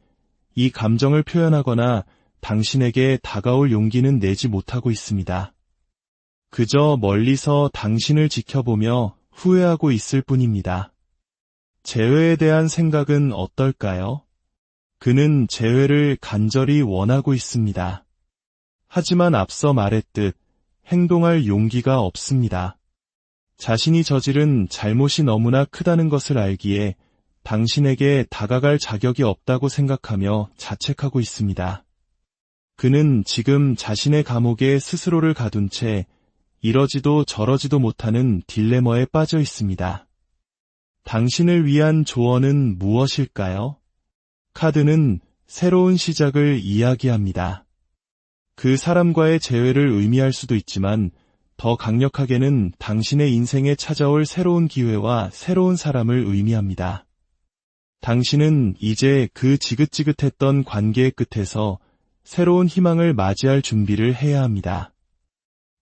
이 감정을 표현하거나 당신에게 다가올 용기는 내지 못하고 있습니다. 그저 멀리서 당신을 지켜보며 후회하고 있을 뿐입니다. 재회에 대한 생각은 어떨까요? 그는 재회를 간절히 원하고 있습니다. 하지만 앞서 말했듯 행동할 용기가 없습니다. 자신이 저지른 잘못이 너무나 크다는 것을 알기에 당신에게 다가갈 자격이 없다고 생각하며 자책하고 있습니다. 그는 지금 자신의 감옥에 스스로를 가둔 채 이러지도 저러지도 못하는 딜레마에 빠져 있습니다. 당신을 위한 조언은 무엇일까요? 카드는 새로운 시작을 이야기합니다. 그 사람과의 재회를 의미할 수도 있지만 더 강력하게는 당신의 인생에 찾아올 새로운 기회와 새로운 사람을 의미합니다. 당신은 이제 그 지긋지긋했던 관계의 끝에서 새로운 희망을 맞이할 준비를 해야 합니다.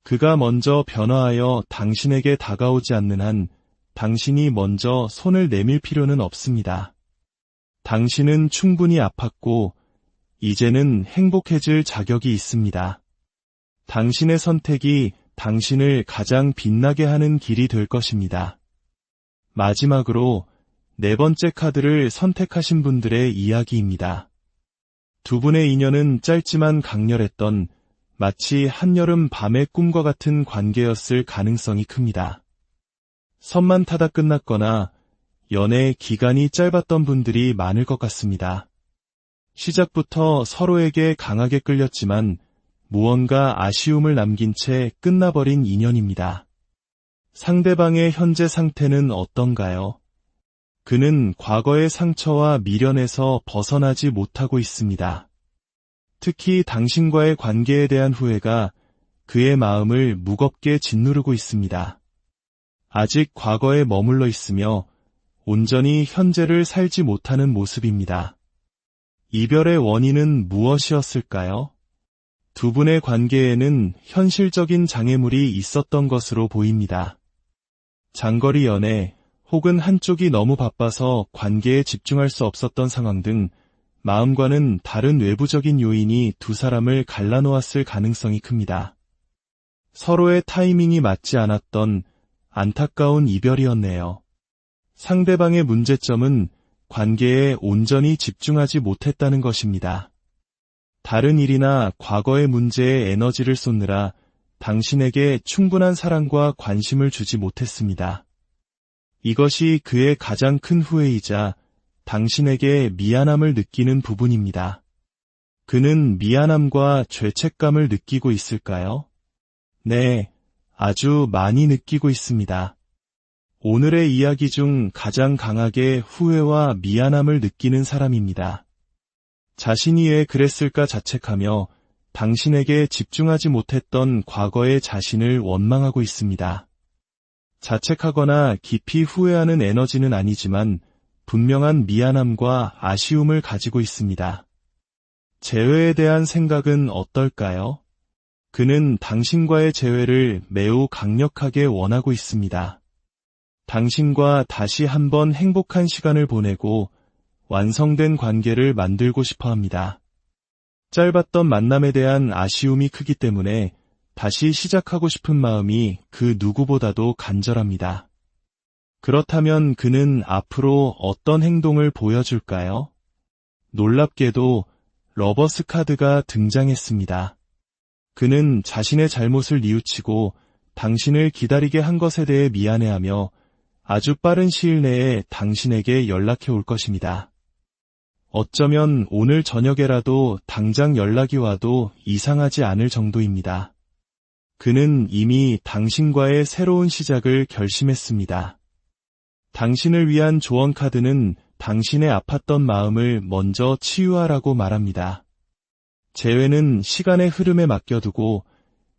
그가 먼저 변화하여 당신에게 다가오지 않는 한 당신이 먼저 손을 내밀 필요는 없습니다. 당신은 충분히 아팠고 이제는 행복해질 자격이 있습니다. 당신의 선택이 당신을 가장 빛나게 하는 길이 될 것입니다. 마지막으로 네 번째 카드를 선택하신 분들의 이야기입니다. 두 분의 인연은 짧지만 강렬했던 마치 한여름 밤의 꿈과 같은 관계였을 가능성이 큽니다. 선만 타다 끝났거나 연애 기간이 짧았던 분들이 많을 것 같습니다. 시작부터 서로에게 강하게 끌렸지만 무언가 아쉬움을 남긴 채 끝나버린 인연입니다. 상대방의 현재 상태는 어떤가요? 그는 과거의 상처와 미련에서 벗어나지 못하고 있습니다. 특히 당신과의 관계에 대한 후회가 그의 마음을 무겁게 짓누르고 있습니다. 아직 과거에 머물러 있으며 온전히 현재를 살지 못하는 모습입니다. 이별의 원인은 무엇이었을까요? 두 분의 관계에는 현실적인 장애물이 있었던 것으로 보입니다. 장거리 연애 혹은 한쪽이 너무 바빠서 관계에 집중할 수 없었던 상황 등 마음과는 다른 외부적인 요인이 두 사람을 갈라놓았을 가능성이 큽니다. 서로의 타이밍이 맞지 않았던 안타까운 이별이었네요. 상대방의 문제점은 관계에 온전히 집중하지 못했다는 것입니다. 다른 일이나 과거의 문제에 에너지를 쏟느라 당신에게 충분한 사랑과 관심을 주지 못했습니다. 이것이 그의 가장 큰 후회이자 당신에게 미안함을 느끼는 부분입니다. 그는 미안함과 죄책감을 느끼고 있을까요? 네, 아주 많이 느끼고 있습니다. 오늘의 이야기 중 가장 강하게 후회와 미안함을 느끼는 사람입니다. 자신이 왜 그랬을까 자책하며 당신에게 집중하지 못했던 과거의 자신을 원망하고 있습니다. 자책하거나 깊이 후회하는 에너지는 아니지만 분명한 미안함과 아쉬움을 가지고 있습니다. 재회에 대한 생각은 어떨까요? 그는 당신과의 재회를 매우 강력하게 원하고 있습니다. 당신과 다시 한번 행복한 시간을 보내고 완성된 관계를 만들고 싶어 합니다. 짧았던 만남에 대한 아쉬움이 크기 때문에 다시 시작하고 싶은 마음이 그 누구보다도 간절합니다. 그렇다면 그는 앞으로 어떤 행동을 보여줄까요? 놀랍게도 러버스 카드가 등장했습니다. 그는 자신의 잘못을 뉘우치고 당신을 기다리게 한 것에 대해 미안해하며 아주 빠른 시일 내에 당신에게 연락해 올 것입니다. 어쩌면 오늘 저녁에라도 당장 연락이 와도 이상하지 않을 정도입니다. 그는 이미 당신과의 새로운 시작을 결심했습니다. 당신을 위한 조언 카드는 당신의 아팠던 마음을 먼저 치유하라고 말합니다. 재회는 시간의 흐름에 맡겨두고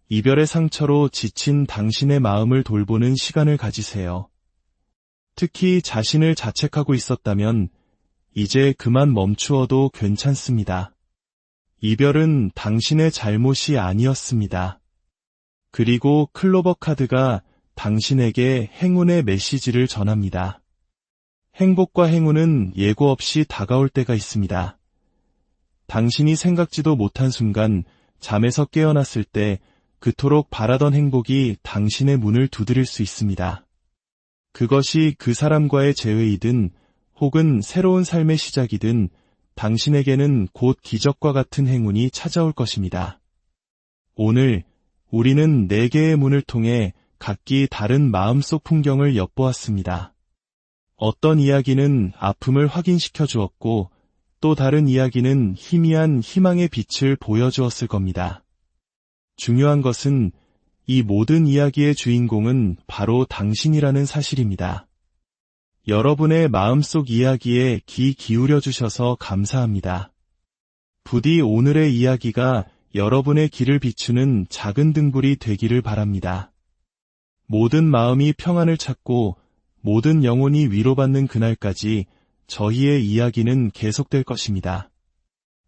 이별의 상처로 지친 당신의 마음을 돌보는 시간을 가지세요. 특히 자신을 자책하고 있었다면 이제 그만 멈추어도 괜찮습니다. 이별은 당신의 잘못이 아니었습니다. 그리고 클로버 카드가 당신에게 행운의 메시지를 전합니다. 행복과 행운은 예고 없이 다가올 때가 있습니다. 당신이 생각지도 못한 순간 잠에서 깨어났을 때 그토록 바라던 행복이 당신의 문을 두드릴 수 있습니다. 그것이 그 사람과의 재회이든 혹은 새로운 삶의 시작이든 당신에게는 곧 기적과 같은 행운이 찾아올 것입니다. 오늘 우리는 4개의 문을 통해 각기 다른 마음속 풍경을 엿보았습니다. 어떤 이야기는 아픔을 확인시켜 주었고 또 다른 이야기는 희미한 희망의 빛을 보여주었을 겁니다. 중요한 것은 이 모든 이야기의 주인공은 바로 당신이라는 사실입니다. 여러분의 마음속 이야기에 귀 기울여 주셔서 감사합니다. 부디 오늘의 이야기가 여러분의 길을 비추는 작은 등불이 되기를 바랍니다. 모든 마음이 평안을 찾고 모든 영혼이 위로받는 그날까지 저희의 이야기는 계속될 것입니다.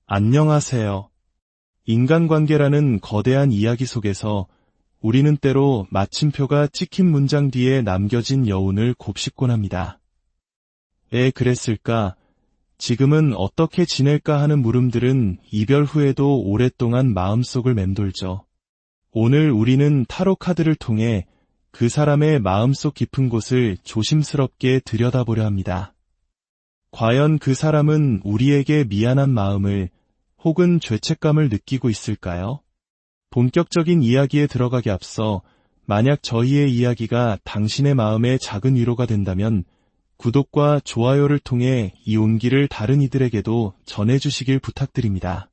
안녕하세요. 인간관계라는 거대한 이야기 속에서 우리는 때로 마침표가 찍힌 문장 뒤에 남겨진 여운을 곱씹곤 합니다. 왜 그랬을까? 지금은 어떻게 지낼까 하는 물음들은 이별 후에도 오랫동안 마음속을 맴돌죠. 오늘 우리는 타로 카드를 통해 그 사람의 마음속 깊은 곳을 조심스럽게 들여다보려 합니다. 과연 그 사람은 우리에게 미안한 마음을 혹은 죄책감을 느끼고 있을까요? 본격적인 이야기에 들어가기 앞서 만약 저희의 이야기가 당신의 마음에 작은 위로가 된다면 구독과 좋아요를 통해 이 온기를 다른 이들에게도 전해주시길 부탁드립니다.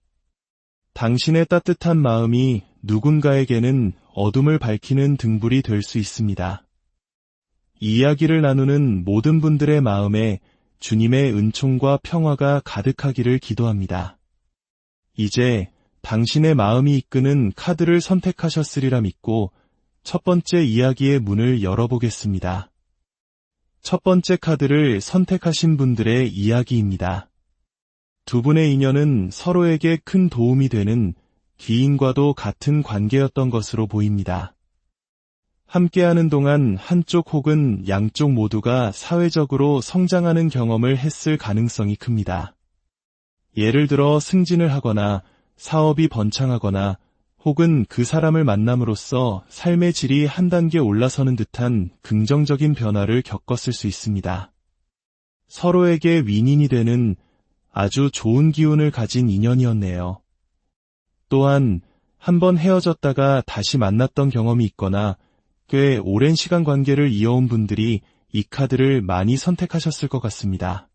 당신의 따뜻한 마음이 누군가에게는 어둠을 밝히는 등불이 될 수 있습니다. 이 이야기를 나누는 모든 분들의 마음에 주님의 은총과 평화가 가득하기를 기도합니다. 이제 당신의 마음이 이끄는 카드를 선택하셨으리라 믿고 첫 번째 이야기의 문을 열어보겠습니다. 첫 번째 카드를 선택하신 분들의 이야기입니다. 두 분의 인연은 서로에게 큰 도움이 되는 기인과도 같은 관계였던 것으로 보입니다. 함께하는 동안 한쪽 혹은 양쪽 모두가 사회적으로 성장하는 경험을 했을 가능성이 큽니다. 예를 들어 승진을 하거나 사업이 번창하거나 혹은 그 사람을 만남으로써 삶의 질이 한 단계 올라서는 듯한 긍정적인 변화를 겪었을 수 있습니다. 서로에게 윈윈이 되는 아주 좋은 기운을 가진 인연이었네요. 또한 한번 헤어졌다가 다시 만났던 경험이 있거나 꽤 오랜 시간 관계를 이어온 분들이 이 카드를 많이 선택하셨을 것 같습니다.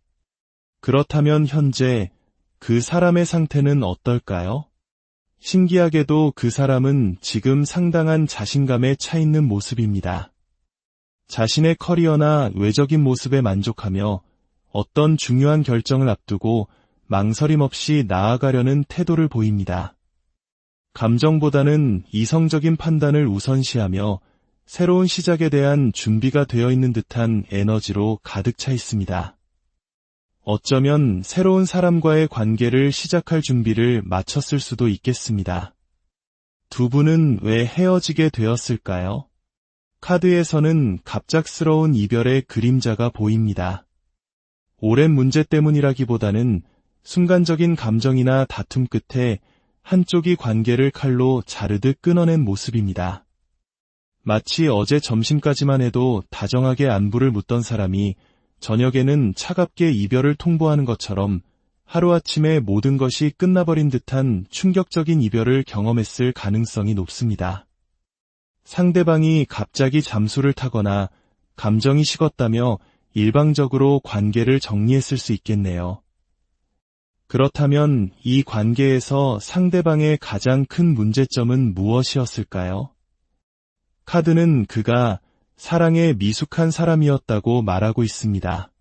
그렇다면 현재 그 사람의 상태는 어떨까요? 신기하게도 그 사람은 지금 상당한 자신감에 차 있는 모습입니다. 자신의 커리어나 외적인 모습에 만족하며 어떤 중요한 결정을 앞두고 망설임 없이 나아가려는 태도를 보입니다. 감정보다는 이성적인 판단을 우선시하며 새로운 시작에 대한 준비가 되어 있는 듯한 에너지로 가득 차 있습니다. 어쩌면 새로운 사람과의 관계를 시작할 준비를 마쳤을 수도 있겠습니다. 두 분은 왜 헤어지게 되었을까요? 카드에서는 갑작스러운 이별의 그림자가 보입니다. 오랜 문제 때문이라기보다는 순간적인 감정이나 다툼 끝에 한쪽이 관계를 칼로 자르듯 끊어낸 모습입니다. 마치 어제 점심까지만 해도 다정하게 안부를 묻던 사람이 저녁에는 차갑게 이별을 통보하는 것처럼 하루아침에 모든 것이 끝나버린 듯한 충격적인 이별을 경험했을 가능성이 높습니다. 상대방이 갑자기 잠수를 타거나 감정이 식었다며 일방적으로 관계를 정리했을 수 있겠네요. 그렇다면 이 관계에서 상대방의 가장 큰 문제점은 무엇이었을까요? 카드는 그가 사랑에 미숙한 사람이었다고 말하고 있습니다.